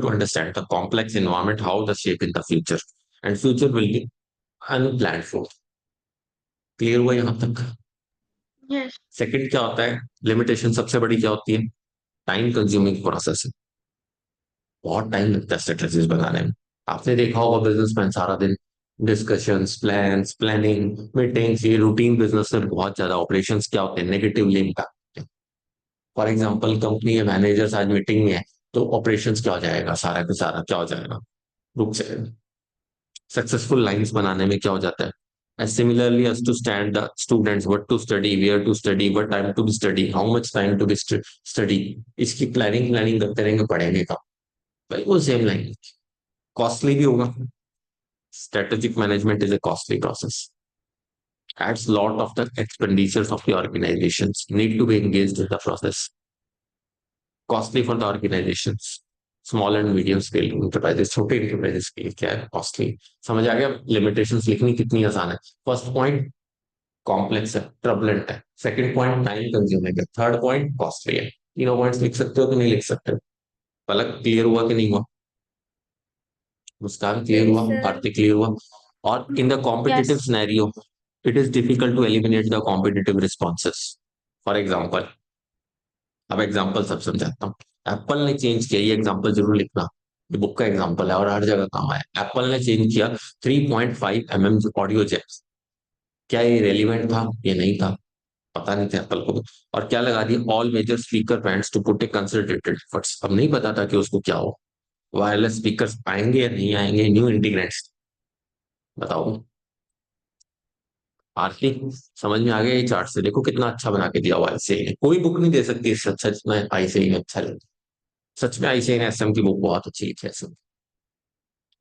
to understand the complex environment, how the shape in the future, and future will be unplanned for। Clear हुआ यहां तक? यस। सेकंड क्या होता है, लिमिटेशन सबसे बड़ी क्या होती है? टाइम कंज्यूमिंग प्रोसेस है। बहुत टाइम लगता है स्ट्रेटेजीज बनाने में। आपने देखा होगा बिजनेसमैन सारा दिन डिस्कशंस, प्लान्स, प्लानिंग, मीटिंग्स, ये रूटीन बिजनेस में बहुत ज्यादा ऑपरेशंस क्या होते हैं, negatively impact. For example company के मैनेजर्स आज मीटिंग में है, तो ऑपरेशंस क्या हो जाएगा, सारा का सारा क्या हो जाएगा, रुक जाएगा। सक्सेसफुल लाइंस बनाने में क्या हो जाता है, as similarly as to stand the students what to study, where to study, what time to be study, how much time to be study, इसकी प्लानिंग प्लानिंग करते रहेंगे, पढ़ेंगे कब? भाई वो सेम लाइन, कॉस्टली भी होगा। Strategic management is a costly process, adds lot of the expenditures of the organizations need to be engaged in the process, costly for the organizations, small and medium scale enterprises, छोटे enterprises के लिए क्या है, costly. समझ आ गया limitations लिखनी कितनी आसान है? फर्स्ट पॉइंट कॉम्प्लेक्स है, ट्रबलेंट है। सेकंड पॉइंट टाइम कंज्यूमिंग है। थर्ड पॉइंट कॉस्टली है। तीनों पॉइंट्स लिख सकते हो कि नहीं लिख सकते? पलक क्लियर हुआ कि नहीं हुआ? मुस्कान क्लियर यस हुआ? सर। आरती क्लियर हुआ? और in the competitive yes. Scenario it is difficult to eliminate the competitive responses. For example, अब एग्जाम्पल सब समझाता हूँ। एप्पल ने चेंज किया, ये एग्जाम्पल जरूर लिखना, ये बुक का एग्जाम्पल है और हर जगह काम आया। एप्पल ने चेंज किया 3.5 mm ऑडियो जैक्स। क्या ये रेलिवेंट था? ये नहीं था, पता नहीं था एप्पल को। और क्या लगा दिया, all major speaker brands to put a concentrated efforts. अब नहीं पता था कि उसको क्या हो, वायरलेस स्पीकर्स आएंगे या नहीं आएंगे, न्यू इंटीग्रेंट्स। बताओ आरती, समझ में आ गया? ये चार्ट से देखो कितना अच्छा बना के दिया हुआ है ICAI ने, कोई बुक नहीं दे सकती इससे अच्छा जितना ICAI ने अच्छा लिखा। सच में ICAI ने SM की बुक बहुत अच्छी लिखी है SM।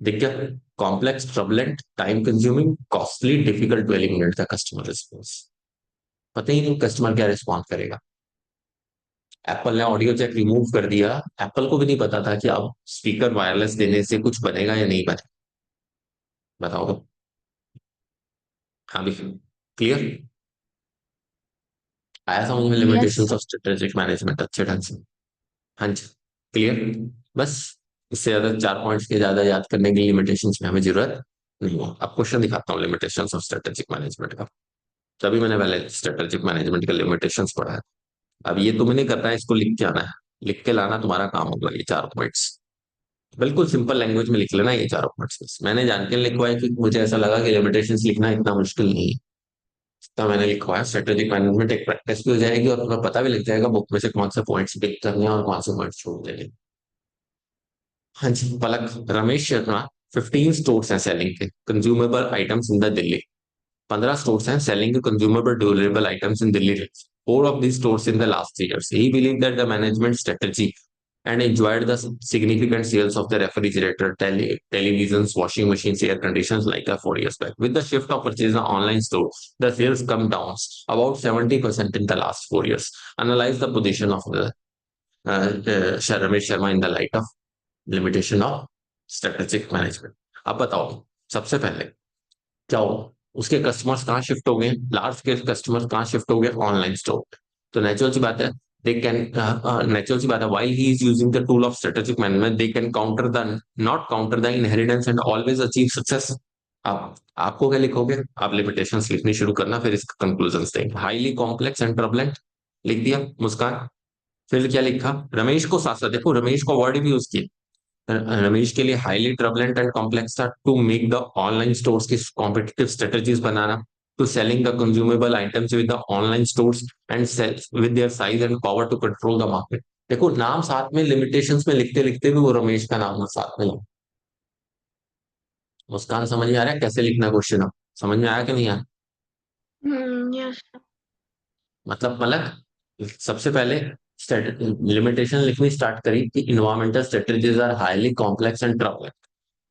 दिख गया? Complex, turbulent, time consuming, costly, difficult to eliminate the customer response. पता ही नहीं कस्टमर क्या रिस्पॉन्ड करेगा। एप्पल ने ऑडियो जैक रिमूव कर दिया, एप्पल को भी नहीं पता था कि अब स्पीकर वायरलेस देने से कुछ बनेगा या नहीं बनेगा। बताओ तो। हाँ भी, क्लियर आया समझ में yes limitations sir. Of strategic management अच्छे ढंग से? हाँ जी, क्लियर। बस इससे ज्यादा 4 पॉइंट्स के ज्यादा याद करने की लिमिटेशंस में हमें जरूरत नहीं है। अब क्वेश्चन दिखाता हूँ लिमिटेशंस ऑफ स्ट्रेटेजिक मैनेजमेंट का। तभी मैंने पहले स्ट्रेटेजिक मैनेजमेंट के लिमिटेशंस पढ़ा है। अब ये तुम्हें नहीं करना है, इसको लिख के आना है, लिख के लाना तुम्हारा काम होगा। ये 4 पॉइंट्स बिल्कुल सिंपल लैंग्वेज में लिख लेना, ये 4 पॉइंट्स मैंने जान के लिखवाया क्योंकि मुझे ऐसा लगा कि लिमिटेशंस लिखना इतना मुश्किल नहीं है। इतना मैंने लिखवाया, स्ट्रेटेजिक मैनेजमेंट एक प्रैक्टिस भी हो जाएगी और तुम्हें पता भी लग जाएगा बुक में से कौन से पॉइंट्स पिक करने हैं और कौन से पॉइंट्स छोड़ देने। हाँ जी पलक, रमेश शर्मा 15 स्टोर्स हैं सेलिंग के consumable items in the Delhi. 15 stores हैं सेलिंग के consumable durable items in Delhi. 4 of these stores in the last 3 years. He believed that the management strategy and enjoyed the significant sales of the refrigerator, televisions, washing machines, air conditioners like 4 years back. With the shift of purchase on online store, the sales come down about 70% in the last 4 years. Analyze the position of the Ramesh Sharma in the light of limitation of strategic management. अब बताओ सबसे पहले क्या हो, उसके customers कहाँ shift हो गए, लार्ज स्केल कस्टमर्स कहाँ शिफ्ट हो गए, ऑनलाइन स्टोर. तो नेचुरल सी बात है, दे कैन नेचुरल सी बात है, while he is using the tool of strategic management they can counter the not counter the inheritance and always achieve success. आप आपको क्या लिखोगे, आप लिमिटेशंस लिखनी शुरू करना, फिर इसका कंक्लूजन देंगे. हाईली कॉम्प्लेक्स एंड ट्रबलेंट लिख दिया मुस्कान. फिर क्या लिखा, रमेश को साथ साथ देखो, रमेश को वर्ड भी यूज किया. रमेश के लिए हाईली ट्रबलेंट एंड कॉम्प्लेक्स था to make the online stores की कॉम्पिटिटिव स्ट्रेटजीज बनाना, to selling the consumable items with the online stores and with their size and power to control the market. देखो नाम साथ में लिमिटेशंस में लिखते लिखते भी वो रमेश का नाम साथ में लिखा. मुस्कान समझ में आ रहा है कैसे लिखना क्वेश्चन, अब समझ में आया कि नहीं आया? यस. मतलब सबसे पहले लिमिटेशन लिखनी स्टार्ट करी कि environmental strategies are highly complex and trouble.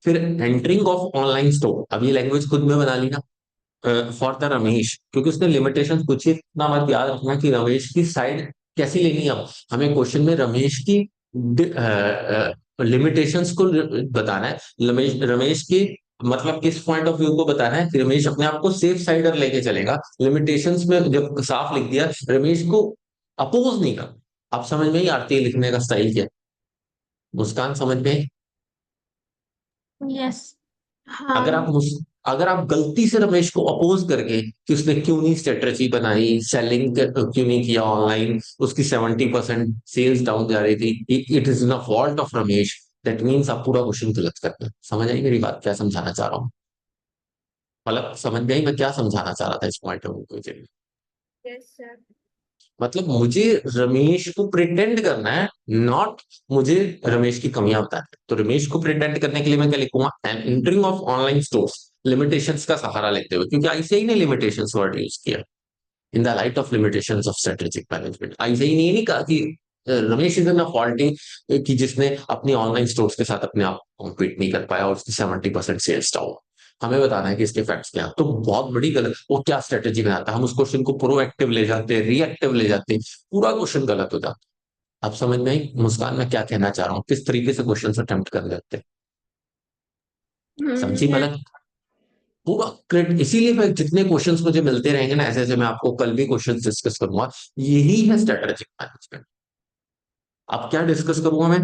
फिर एंटरिंग ऑफ ऑनलाइन स्टोर, अब ये लैंग्वेज खुद में बना ली ना फॉर द रमेश, क्योंकि उसने लिमिटेशन पूछी. इतना मत याद रखना कि रमेश की साइड कैसी लेनी है. अब हमें क्वेश्चन में रमेश की लिमिटेशंस को बताना है. रमेश रमेश की मतलब किस पॉइंट ऑफ व्यू को बताना है कि रमेश अपने आप को सेफ साइडर लेके चलेगा. लिमिटेशंस में जब साफ लिख दिया, रमेश को अपोज नहीं कर. आप समझ में ही आती है लिखने का स्टाइल क्या है? मुस्कान समझ में आई? यस. अगर हाँ. आप अगर आप गलती से रमेश को अपोज करके कि उसने क्यों नहीं स्ट्रेटजी बनाई, सेलिंग क्यों नहीं किया ऑनलाइन, उसकी 70% सेल्स डाउन जा रही थी, it is the fault of Ramesh, that means आप पूरा क्वेश्चन गलत करते हैं. समझ आई मेरी बात, क्या समझाना चाह रहा हूँ? मतलब समझ में आई मैं क्या समझाना चाह रहा था इस पॉइंट ऑफ व्यू को? Yes sir. मतलब मुझे रमेश को प्रिटेंड करना है, नॉट मुझे रमेश की कमियां बतानी है. तो रमेश को प्रिटेंड करने के लिए मैं क्या लिखूंगा, entering of online stores, limitations का सहारा लेते हुए, क्योंकि ऐसे ही नहीं लिमिटेशंस वर्ड यूज किया. In the light of limitations of strategic management, ऐसे ही नहीं कहा कि रमेश इज इन फॉल्टी कि जिसने अपनी ऑनलाइन स्टोर्स के साथ अपने आप कॉम्पीट नहीं कर पाया और उसकी 70% सेल्स डाउन. हमें बताना है कि इसके फैक्ट्स क्या हैं. तो बहुत बड़ी गलत, वो क्या स्ट्रेटेजी बनाता है, हम उस क्वेश्चन को प्रोएक्टिव ले जाते हैं, रिएक्टिव ले जाते हैं, पूरा क्वेश्चन गलत हो जाता है. आप समझ में आई मुस्कान मैं क्या कहना चाह रहा हूँ, किस तरीके से क्वेश्चन अटेम्प्ट कर लेते हैं? समझी यस. मतलब पूरा क्रेडिट. इसीलिए मैं जितने क्वेश्चंस मुझे मिलते रहेंगे ना ऐसे ऐसे, मैं आपको कल भी क्वेश्चंस डिस्कस करूंगा. यही है स्ट्रेटेजिक मैनेजमेंट. अब क्या डिस्कस करूंगा मैं,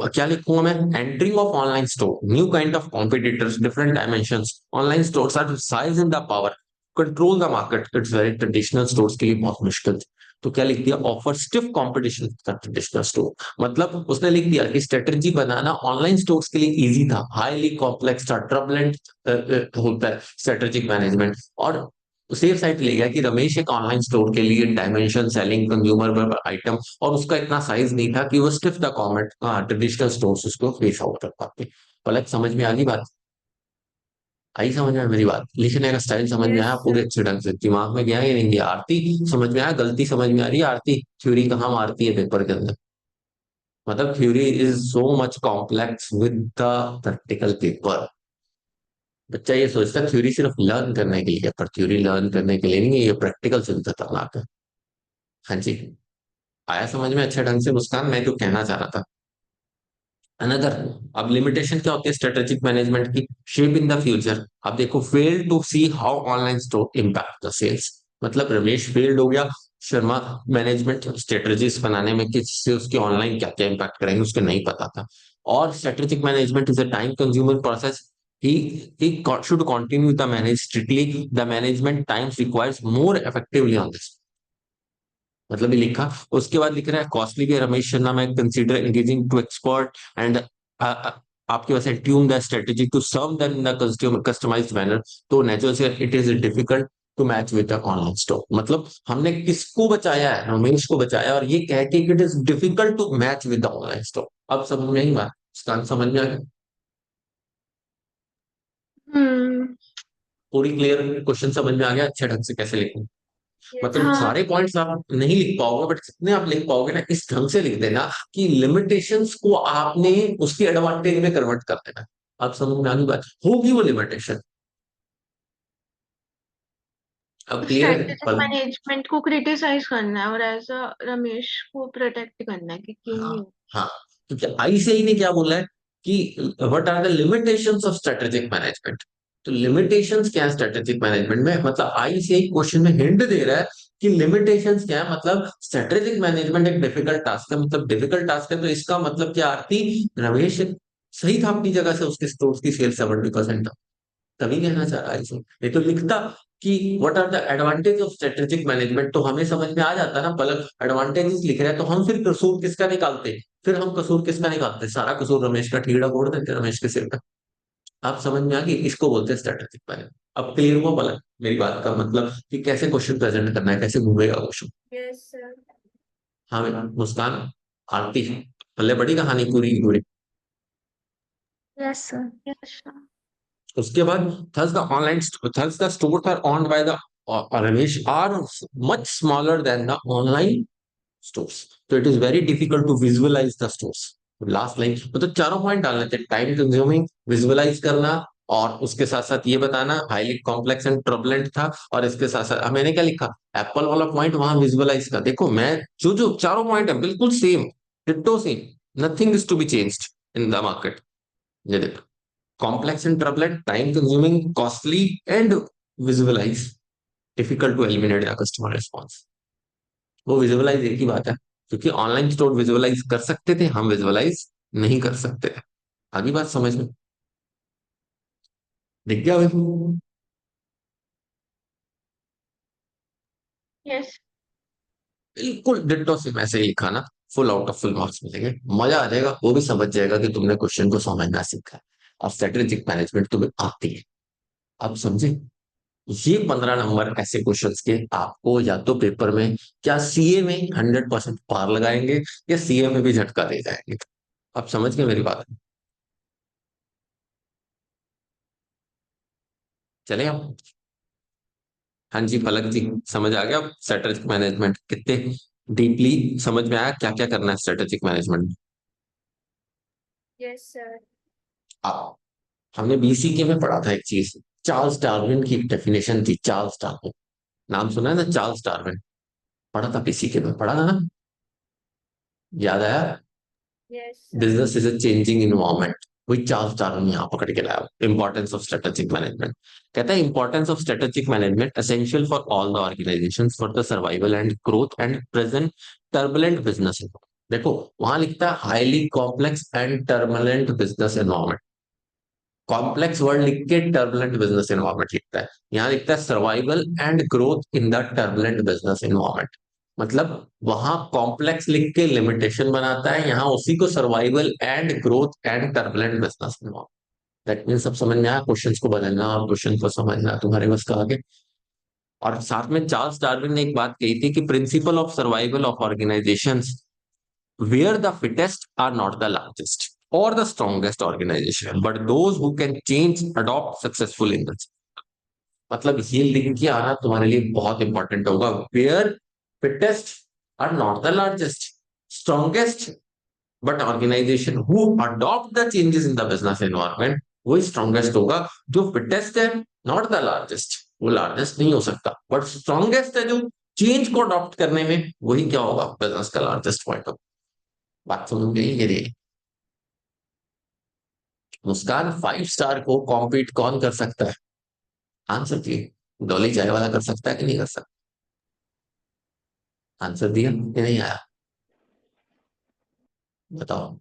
क्या लिखूंगा मैं, entering of online store, new kind of competitors, different dimensions, online stores are size in the power, control the market. It's very traditional stores के लिए बहुत मुश्किल थी. तो क्या लिख दिया, offer stiff competition traditional store. मतलब उसने लिख दिया कि स्ट्रेटेजी बनाना ऑनलाइन स्टोर्स के लिए इजी था, हाईली कॉम्प्लेक्स था, ट्रबलेंट होता है स्ट्रेटेजिक मैनेजमेंट. और सेफ साइड ले गया कि रमेश एक ऑनलाइन स्टोर के लिए डायमेंशन, सेलिंग, कंज्यूमर आइटम, और उसका इतना साइज नहीं था कि वो stiff the comet traditional stores उसको फेस आउट कर पाते. पलक समझ में आ गई बात? आई समझ में मेरी बात? लिखने का स्टाइल समझ में यस आया सर. पूरे अच्छे ढंग से? दिमाग में गया या नहीं गया? आरती समझ में आया? गलती समझ में आ रही है? आरती थ्योरी कहाँ मारती है पेपर के अंदर? मतलब theory is so much complex with the practical paper. बच्चा ये सोचता है थ्योरी सिर्फ लर्न करने के लिए, पर थ्योरी लर्न करने के लिए नहीं है, ये प्रैक्टिकल से भी खतरनाक है. हाँ जी, आया समझ में अच्छे ढंग से मुस्कान मैं जो कहना चाह रहा था? अनदर, अब लिमिटेशन क्या होती है स्ट्रेटेजिक मैनेजमेंट की, शेप इन द फ्यूचर. अब देखो, fail to see how online store impact the sales. मतलब रमेश फेल्ड हो गया, शर्मा मैनेजमेंट स्ट्रेटेजीज बनाने में कि इससे उसके ऑनलाइन क्या क्या इम्पैक्ट करेंगे उसके नहीं पता था. और strategic management is a time consumer process. He should continue the manage strictly. The management times requires more effectively on this. मतलब ये लिखा. उसके बाद लिख रहा है कॉस्टली भी रमेश शर्मा में consider engaging to expert and आपके पास tune the strategy to serve them in the customer customized manner. तो नेचुरल से it is difficult to match with the online store. मतलब हमने किसको बचाया है, रमेश को बचाया, और ये कह के it is difficult to match with the online store. अब समझ में आई बात? समझ में आ गया? हम्म. पूरी क्लियर? क्वेश्चन समझ में आ गया अच्छे ढंग से कैसे लिखूं? यस। मतलब हाँ सारे पॉइंट्स आप नहीं लिख पाओगे, बट जितने आप लिख पाओगे ना इस ढंग से लिख देना कि लिमिटेशंस को आपने उसकी एडवांटेज में कन्वर्ट कर देना। आप समझ में आनी बात, होगी वो लिमिटेशन। अब क्लियर है स्ट्रेटेजिक पल। मैनेजमेंट को क्रिटिसाइज करना है और ऐसा रमेश को प्रोटेक्ट करना है कि क्यों हाँ नहीं हो। हाँ, क्योंकि आईसीआई ने क्या बोला है कि what are the limitations of strategic management. तो लिमिटेशंस क्या है स्ट्रेटेजिक मैनेजमेंट में, मतलब आईसीआई क्वेश्चन में हिंट दे रहा है कि लिमिटेशंस क्या है। मतलब स्ट्रेटेजिक मैनेजमेंट एक डिफिकल्ट टास्क है, मतलब डिफिकल्ट टास्क है, तो इसका मतलब क्या आरती, रमेश सही था अपनी जगह से, उसके स्टोर्स की सेल 70% था, तभी कहना चाह रहा है इसे। ये तो लिखता कि what are the advantage of strategic management, तो हमें समझ में आ जाता ना पलक, एडवांटेजेस लिख रहे हैं तो हम फिर कसूर किसका निकालते, फिर हम कसूर किसका निकालते, सारा कसूर रमेश का, ठीड़ा फोड़ देते रमेश के सिर पे। आप समझ में आ गई, इसको बोलते हैं स्ट्रेटेजिक मैनेजमेंट। अब क्लियर हुआ पलक मेरी बात का मतलब कि कैसे क्वेश्चन प्रेजेंट करना है, कैसे घूमेगा क्वेश्चन। Yes sir. हाँ बेटा मुस्कान, आरती, पल्ले बड़ी कहानी पूरी की पूरी। Yes sir. यस उसके बाद thus the online thus the stores are owned by the Ramesh are much smaller than the online stores, so it is very difficult to visualize the stores। Last line मतलब चारों point डालने थे, time consuming, visualise करना, और उसके साथ साथ ये बताना हाईली कॉम्प्लेक्स एंड ट्रबलेंट था, और इसके साथ साथ अब मैंने क्या लिखा, एप्पल वाला पॉइंट वहां विजुअलाइज का। देखो मैं जो जो चारों पॉइंट है बिल्कुल same, ditto same, nothing is to be changed in the market. ये देखो, complex and turbulent, time consuming, costly, and visualize, difficult to eliminate the customer response। वो विजुअलाइज एक ही बात है, क्योंकि ऑनलाइन स्टोर विजुअलाइज कर सकते थे, हम विजुअलाइज नहीं कर सकते थे। आगे बात समझ में दिख गया भाई। यस। बिल्कुल डिट्टो से मैसे ही लिखा ना, full out of full marks मिलेंगे, मजा आ जाएगा, वो भी समझ जाएगा कि तुमने क्वेश्चन को समझना सीखा है और स्ट्रेटेजिक मैनेजमेंट तुम्हें आती है। आप समझे, ये 15 नंबर ऐसे क्वेश्चंस के आपको या तो पेपर में, क्या सीए में 100% पार लगाएंगे, या सीए में भी झटका दे जाएंगे। आप समझ गए मेरी बात, चले आप। हाँ जी पलक जी, समझ आ गया स्ट्रेटेजिक मैनेजमेंट कितने डीपली समझ में आया, क्या क्या करना है स्ट्रेटेजिक मैनेजमेंट में। Yes sir. आप, हमने बीसीके में पढ़ा था एक चीज, चार्ल्स डार्विन की एक डेफिनेशन थी, चार्ल्स डार्विन, नाम सुना है ना चार्ल्स डार्विन, पढ़ा था बीसीके में, पढ़ा था ना, याद आया। Yes sir. Business is a changing environment, वही चार्ल्स डार्विन यहाँ पकड़ के लाया। इंपॉर्टेंस ऑफ स्ट्रेटेजिक मैनेजमेंट, कहता है importance of strategic management essential for all the organisations for the survival and growth and present turbulent business. देखो वहां लिखता है highly complex and turbulent business environment, complex word लिख के टर्बुलेंट बिजनेस एनवायरमेंट लिखता है, यहाँ लिखता है survival and growth in the turbulent business environment. मतलब वहां कॉम्प्लेक्स लिख के लिमिटेशन बनाता है, यहाँ उसी को survival and growth and turbulent business environment. That mean सब समझ में आया, क्वेश्चंस को बदलना और क्वेश्चन को समझना तुम्हारे बस का आगे। और साथ में चार्ल्स डार्विन ने एक बात कही थी कि principle of survival of organisations where the fittest are not the largest or the strongest organization but those who can change adopt successful in this। मतलब ये लिख के आना तुम्हारे लिए बहुत इंपॉर्टेंट होगा, where fittest are not the largest, strongest but organisation who adopt the changes in the business environment वही स्ट्रॉन्गेस्ट होगा। जो फिटेस्ट है, नॉट द लार्जेस्ट, वो लार्जेस्ट नहीं हो सकता, बट स्ट्रॉन्गेस्ट है जो चेंज को अडॉप्ट करने में, वही क्या होगा, बिजनेस का लार्जेस्ट पॉइंट होगा। बात समझ गई मेरी। मुस्कान, 5 स्टार को कॉम्पीट कौन कर सकता है, आंसर दिए। डॉली चाय वाला कर सकता है कि नहीं कर सकता, आंसर दिया कि नहीं आया, बताओ।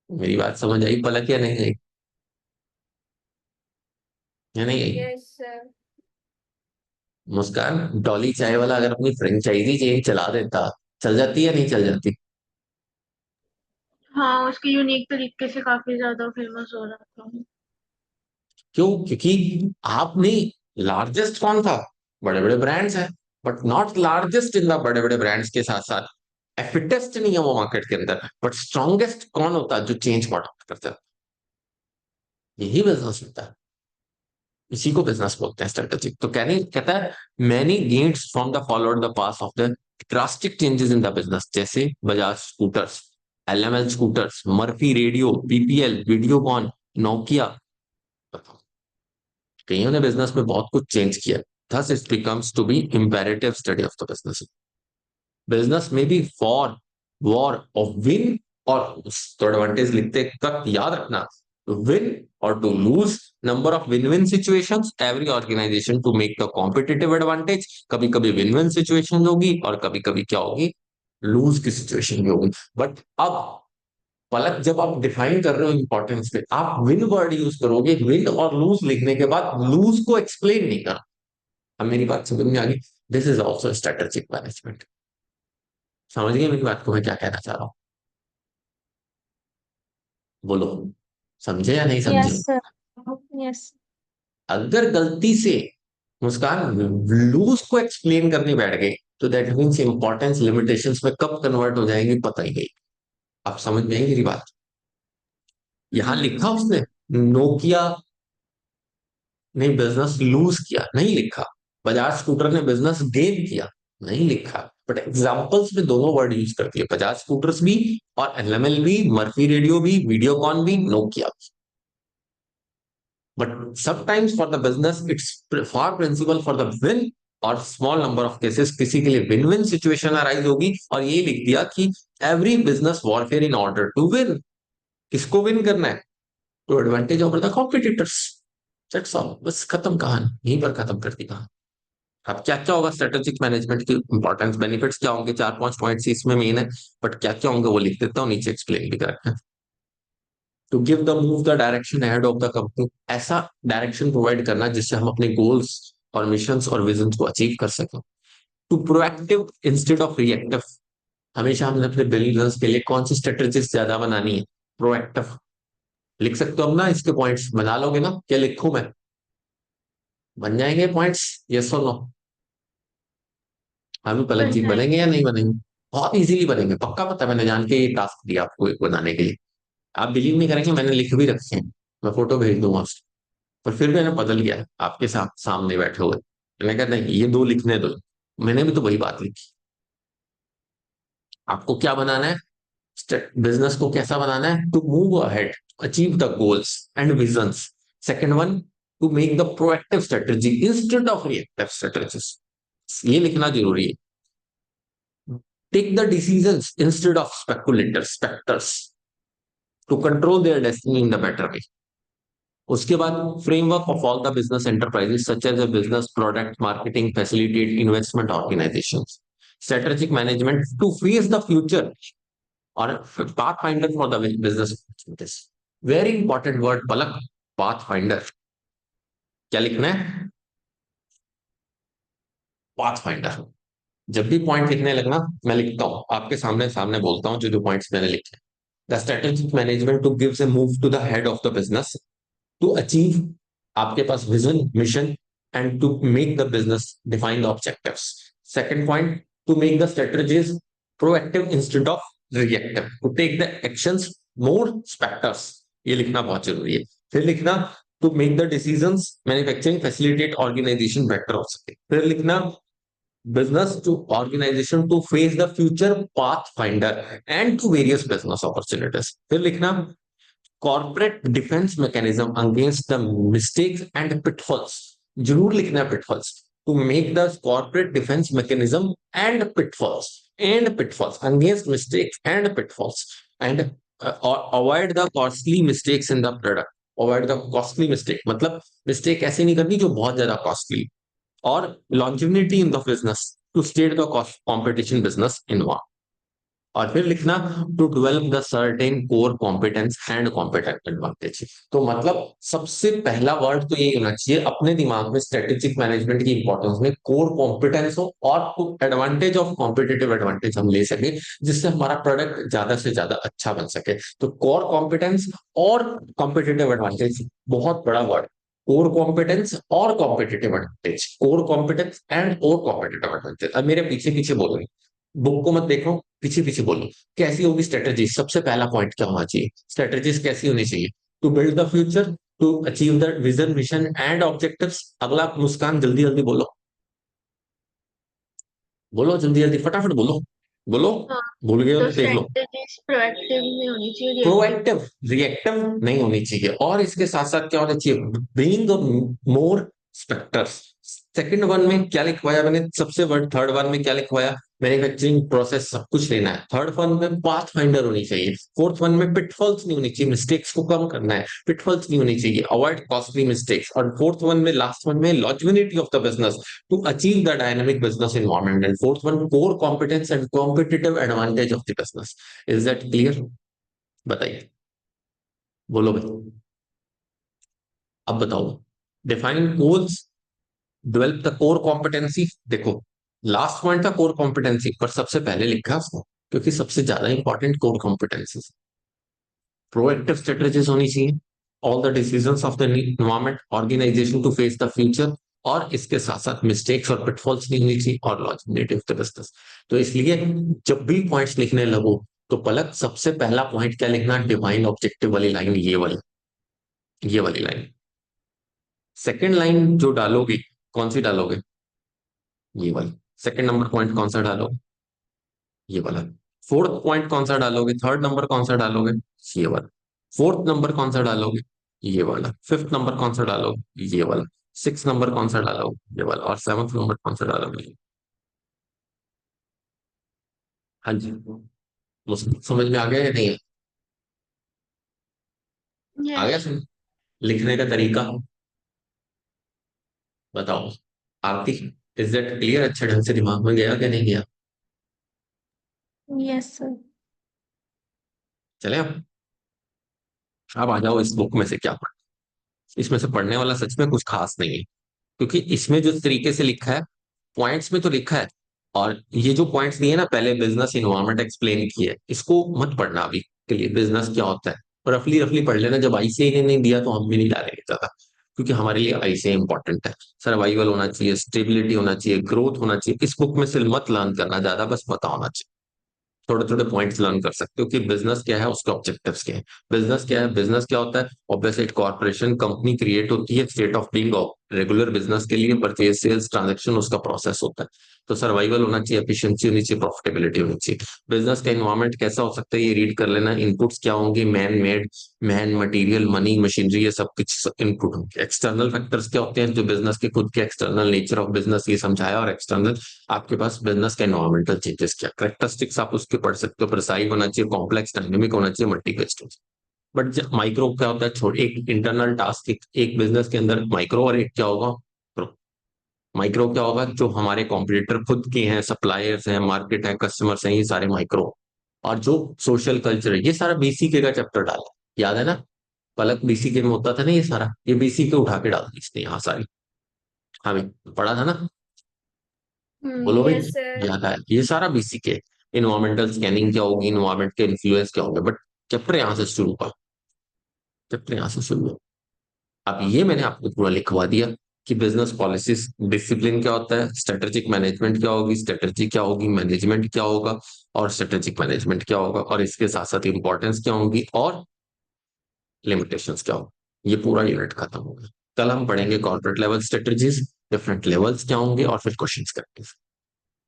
मेरी बात समझ आई पलक या नहीं आई, या नहीं आई। Yes sir. मुस्कान, डॉली चाय वाला अगर अपनी फ्रेंचाइजी चेन चला देता, चल जाती या नहीं चल जाती। हाँ उसके यूनिक तरीके से काफी ज्यादा फेमस हो रहा था। क्यों, क्योंकि आपने, लार्जेस्ट कौन था, बड़े बड़े ब्रांड्स हैं, but not largest in the बड़े बड़े ब्रांड्स के साथ साथ फिटेस्ट नहीं है वो मार्केट के अंदर, बट स्ट्रॉन्गेस्ट कौन होता है, जो चेंज को अडॉप्ट करता है, यही बिजनेस होता है। इसी को बिजनेस बोलते हैं स्ट्रेटेजिक। तो कहने कहता है many gains from the followed the pass of the drastic changes in the business, जैसे Bajaj scooters, LML scooters, Murphy radio, BPL, Videocon, Nokia. कईयों ने बिजनेस में बहुत कुछ चेंज किया। thus it becomes to be imperative study of the business. Business में भी for war और विन और तो एडवांटेज लिखते कब याद रखना, विन और to lose, number of win win situations every organisation to make the competitive advantage. कभी कभी विन विन सिचुएशन होगी और कभी कभी क्या होगी, लूज की सिचुएशन भी होगी। बट अब पलक जब आप डिफाइन कर रहे हो इंपॉर्टेंस पे, आप विन वर्ड यूज करोगे, विन और लूज लिखने के बाद लूज को एक्सप्लेन नहीं करना। अब मेरी बात समझ में आ गई, this is also strategic management. समझ गए मेरी बात को मैं क्या कहना चाह रहा हूँ, बोलो समझे या नहीं समझे। Yes sir. यस। अगर गलती से मुस्कान लूज को एक्सप्लेन करने बैठ गए तो दैट मीन्स इंपॉर्टेंस लिमिटेशंस में कब कन्वर्ट हो जाएंगी पता ही नहीं। आप समझ में आई मेरी बात। यहां लिखा उसने नोकिया ने बिजनेस लूज किया, नहीं लिखा। बजाज स्कूटर ने बिजनेस गेन किया, नहीं लिखा। बट एग्जाम्पल्स में दोनों वर्ड यूज करती है, बजाज स्कूटर्स भी और एलएमएल भी, मर्फी रेडियो भी, वीडियोकॉन भी, नोकिया भी। But sometimes for the business, it's far principal for the win और small number of cases किसी के लिए विन विन सिचुएशन अराइज होगी। और ये लिख दिया कि every business warfare in order to win, किसको विन करना है, to advantage over the competitors. That's all, बस खत्म कहानी, यहीं पर खत्म कर दी कहानी। अब क्या क्या होगा स्ट्रेटेजिक मैनेजमेंट की इंपॉर्टेंस, बेनिफिट्स क्या होंगे, 4-5 पॉइंट्स इसमें मेन है। बट क्या क्या होंगे वो लिख देता हूँ, नीचे एक्सप्लेन भी कर रखा है। To give the move the direction head of the company, ऐसा डायरेक्शन प्रोवाइड करना जिससे हम अपने गोल्स और मिशंस और विजन को अचीव कर सकें। To proactive instead of reactive, हमेशा हमने अपने बिजनेस के लिए कौन सी स्ट्रेटेजीज ज्यादा बनानी है, प्रोएक्टिव। लिख सकते हो हम ना, इसके पॉइंट्स बना लोगे ना, क्या लिखूं मैं, बन जाएंगे पॉइंट्स, यस और नो। अभी पलक बन जी जाएंगे। बनेंगे या नहीं बनेंगे, बहुत इजीली बनेंगे पक्का, पता है मैंने जान के ये टास्क दिया आपको एक बनाने के लिए। आप बिलीव नहीं करेंगे, मैंने लिख भी रखे हैं, मैं फोटो भेज दूंगा। पर फिर मैंने बदल गया आपके साथ सामने बैठे हुए, मैंने कहा नहीं ये दो लिखने दो। मैंने भी तो वही बात लिखी। आपको क्या बनाना है, बिजनेस को कैसा बनाना है, to move ahead, achieve the goals and visions. Second one, to make the proactive strategy instead of reactive strategies, ये लिखना जरूरी है। Take the decisions instead of speculators specters, to control their destiny in the better way. उसके बाद framework of all the business enterprises such as a business product marketing facilitate investment organisation, strategic management to face the future और path finder for the business opportunities. Very important word Palak, path finder. क्या लिखना है, path finder. जब भी point लिखने लगना मैं लिखता हूं आपके सामने सामने बोलता हूं जो जो पॉइंट्स मैंने लिखे। The strategic management to gives a move to the head of the business to achieve, आपके पास vision mission and to make the business define the objectives. Second point, to make the strategies proactive instead of reactive, to take the actions more spectres, ये लिखना बहुत जरूरी है। फिर लिखना to make the decisions manufacturing facilitate organization better हो सके। फिर लिखना business to organization to face the future pathfinder and to various business opportunities. फिर लिखना corporate defense mechanism against the mistakes and pitfalls, जरूर लिखना है pitfalls, to make the corporate defense mechanism and pitfalls against mistakes and pitfalls and avoid the costly mistakes in the product, avoid the costly mistake मतलब mistake ऐसी नहीं करनी जो बहुत ज्यादा कॉस्टली, और longevity in the business to state the cost competition business in one। और फिर लिखना to develop the certain core competence and competent advantage. तो मतलब सबसे पहला वर्ड तो ये होना चाहिए अपने दिमाग में स्ट्रेटेजिक मैनेजमेंट की इंपॉर्टेंस में, कोर कॉम्पिटेंस हो और एडवांटेज ऑफ कॉम्पिटेटिव एडवांटेज हम ले सके जिससे हमारा प्रोडक्ट ज्यादा से ज्यादा अच्छा बन सके। तो कोर कॉम्पिटेंस और कॉम्पिटेटिव एडवांटेज बहुत बड़ा वर्ड, कोर कॉम्पिटेंस और competitive advantage, core competence and और कॉम्पिटेटिव एडवांटेज। अब मेरे पीछे पीछे बोलो, बुक को मत देखो, पीछे पीछे बोलो कैसी होगी स्ट्रेटेजी। सबसे पहला पॉइंट क्या होना चाहिए, स्ट्रेटेजीज कैसी होनी चाहिए, to build the future to achieve the vision mission and objectives. अगला मुस्कान जल्दी जल्दी बोलो, बोलो जल्दी जल्दी फटाफट बोलो, बोलो। हाँ, भूल गए हो तो तो देख लो। स्ट्रेटेजीज प्रोएक्टिव में होनी चाहिए, रिएक्टिव। प्रोएक्टिव, रिएक्टिव नहीं होनी चाहिए। और इसके साथ साथ क्या होना चाहिए, being more spectres. Second one में क्या लिखवाया मैंने, सबसे वर्ड थर्ड वन में क्या लिखवाया, मैन्युफैक्चरिंग प्रोसेस सब कुछ लेना है। थर्ड वन में पाथ फाइंडर होनी चाहिए। फोर्थ वन में पिटफॉल्स नहीं होनी चाहिए, मिस्टेक्स को कम करना है, पिटफॉल्स नहीं होनी चाहिए, अवॉइड कॉस्टली मिस्टेक्स। और फोर्थ वन में लास्ट वन में longevity of the business to achieve the dynamic business environment. And fourth one core competence and competitive advantage of the business. Is that clear? बताइए, बोलो भाई, अब बताओ। Define goals, develop the core competency. देखो, last point था core competency, पर सबसे पहले लिखा है उसको, क्योंकि सबसे ज्यादा important core competency. Proactive strategies होनी चाहिए, all the decisions of the environment organisation to face the future. और इसके साथ साथ मिस्टेक्स और पिटफॉल्स नहीं होनी चाहिए, और लॉन्जेविटी ऑफ द बिजनेस। तो इसलिए जब भी पॉइंट्स लिखने लगो, तो पलक सबसे पहला पॉइंट क्या लिखना, डिवाइन ऑब्जेक्टिव वाली लाइन, ये वाली लाइन। सेकंड लाइन जो डालोगे, कौन सी डालोगे, ये वाली। सेकंड नंबर पॉइंट कौन सा डालोगे, ये वाला। फोर्थ पॉइंट कौन सा डालोगे, थर्ड नंबर कौन सा डालोगे, ये वाला। फोर्थ नंबर कौन सा डालोगे, ये वाला। फिफ्थ नंबर कौन सा डालोगे, ये वाला। सिक्स नंबर कौन सा डालोगे, ये वाला। और सेवंथ नंबर कौन सा डालोगे। हाँ जी, समझ में आ गया या नहीं? आ गया यस। समझ? लिखने का तरीका बताओ, आरती, इज दैट क्लियर? अच्छे ढंग से दिमाग में गया कि नहीं गया? Yes sir. चले अब आ जाओ इस बुक में से क्या पढ़। इसमें से पढ़ने वाला सच में कुछ खास नहीं है, क्योंकि इसमें जो तरीके से लिखा है, पॉइंट्स में तो लिखा है। और ये जो पॉइंट्स दिए ना, पहले बिजनेस इन्वायरमेंट एक्सप्लेन किया है, इसको मत पढ़ना अभी के लिए। बिजनेस क्या होता है रफली रफली पढ़ लेना, जब आईसीआई ने नहीं दिया तो हम भी नहीं डालेंगे ज्यादा, क्योंकि हमारे लिए आईसीआई इंपॉर्टेंट है। सर्वाइवल होना चाहिए, स्टेबिलिटी होना चाहिए, ग्रोथ होना चाहिए। इस बुक में सिर्फ मत लर्न करना ज्यादा, बस पता होना चाहिए। थोड़े थोड़े पॉइंट्स लर्न कर सकते हो कि बिजनेस क्या है, उसके ऑब्जेक्टिव्स क्या है। बिजनेस क्या है, बिजनेस क्या होता है, ऑब्वियसली एक कॉर्पोरेशन कंपनी क्रिएट होती है state of being of regular business के लिए, परचेज सेल्स ट्रांजेक्शन उसका प्रोसेस होता है। तो सर्वाइवल होना चाहिए, एफिशिएंसी होनी चाहिए, प्रॉफिटेबिलिटी होनी चाहिए। बिजनेस का एनवायरमेंट कैसा हो सकता है, ये रीड कर लेना। इनपुट्स क्या होंगे, man made, man material money machinery, ये सब कुछ इनपुट होंगे। एक्सटर्नल फैक्टर्स क्या होते हैं, जो बिजनेस के खुद के एक्सटर्नल नेचर ऑफ बिजनेस ये समझाया। और एक्सटर्नल आपके पास बिजनेस का एनवायरमेंटल चेंजेस क्या, करेक्टरिस्टिक्स आप उसके पढ़ सकते हो। प्रिसाइज होना चाहिए, कॉम्प्लेक्स डायनेमिक होना चाहिए, मल्टीपेस्टल। बट माइक्रो क्या होता है, छोड़ एक इंटरनल टास्क, एक बिजनेस के अंदर माइक्रो, और एक क्या होगा प्रो। माइक्रो क्या होगा, जो हमारे कॉम्पिटिटर खुद के हैं, सप्लायर्स हैं, मार्केट है, कस्टमर्स हैं, ये सारे माइक्रो। और जो सोशल कल्चर है, ये सारा बीसीके का चैप्टर डाला, याद है ना? पलक बीसीके में होता था ना ये सारा, ये बीसीके उठा के डाल दी इसने यहाँ सारी। हाँ भाई, पढ़ा था ना? बोलो भाई, यस सर। याद आया? ये सारा बेसिक है। इन्वायरमेंटल स्कैनिंग क्या होगी, इन्वायरमेंट के इन्फ्लुएंस क्या होंगे, बट चैप्टर यहाँ से शुरू हुआ, चैप्टर यहाँ से शुरू हुआ। अब ये मैंने आपको पूरा लिखवा दिया कि बिजनेस पॉलिसीज, डिसिप्लिन क्या होता है, स्ट्रेटेजिक मैनेजमेंट क्या होगी, स्ट्रेटेजी क्या होगी, मैनेजमेंट क्या होगा, और स्ट्रेटेजिक मैनेजमेंट क्या होगा, और इसके साथ साथ इंपॉर्टेंस क्या होगी, और लिमिटेशंस क्या होगी। ये पूरा यूनिट खत्म होगा। कल हम पढ़ेंगे corporate level strategies, different levels क्या होंगे, और फिर क्वेश्चंस करेंगे।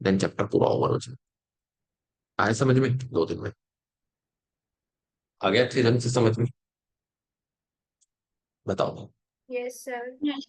देन चैप्टर पूरा ओवर हो जाए। आए समझ में? 2 दिन में आ गया अच्छी ढंग से समझ में? बताओ। Yes sir. यस।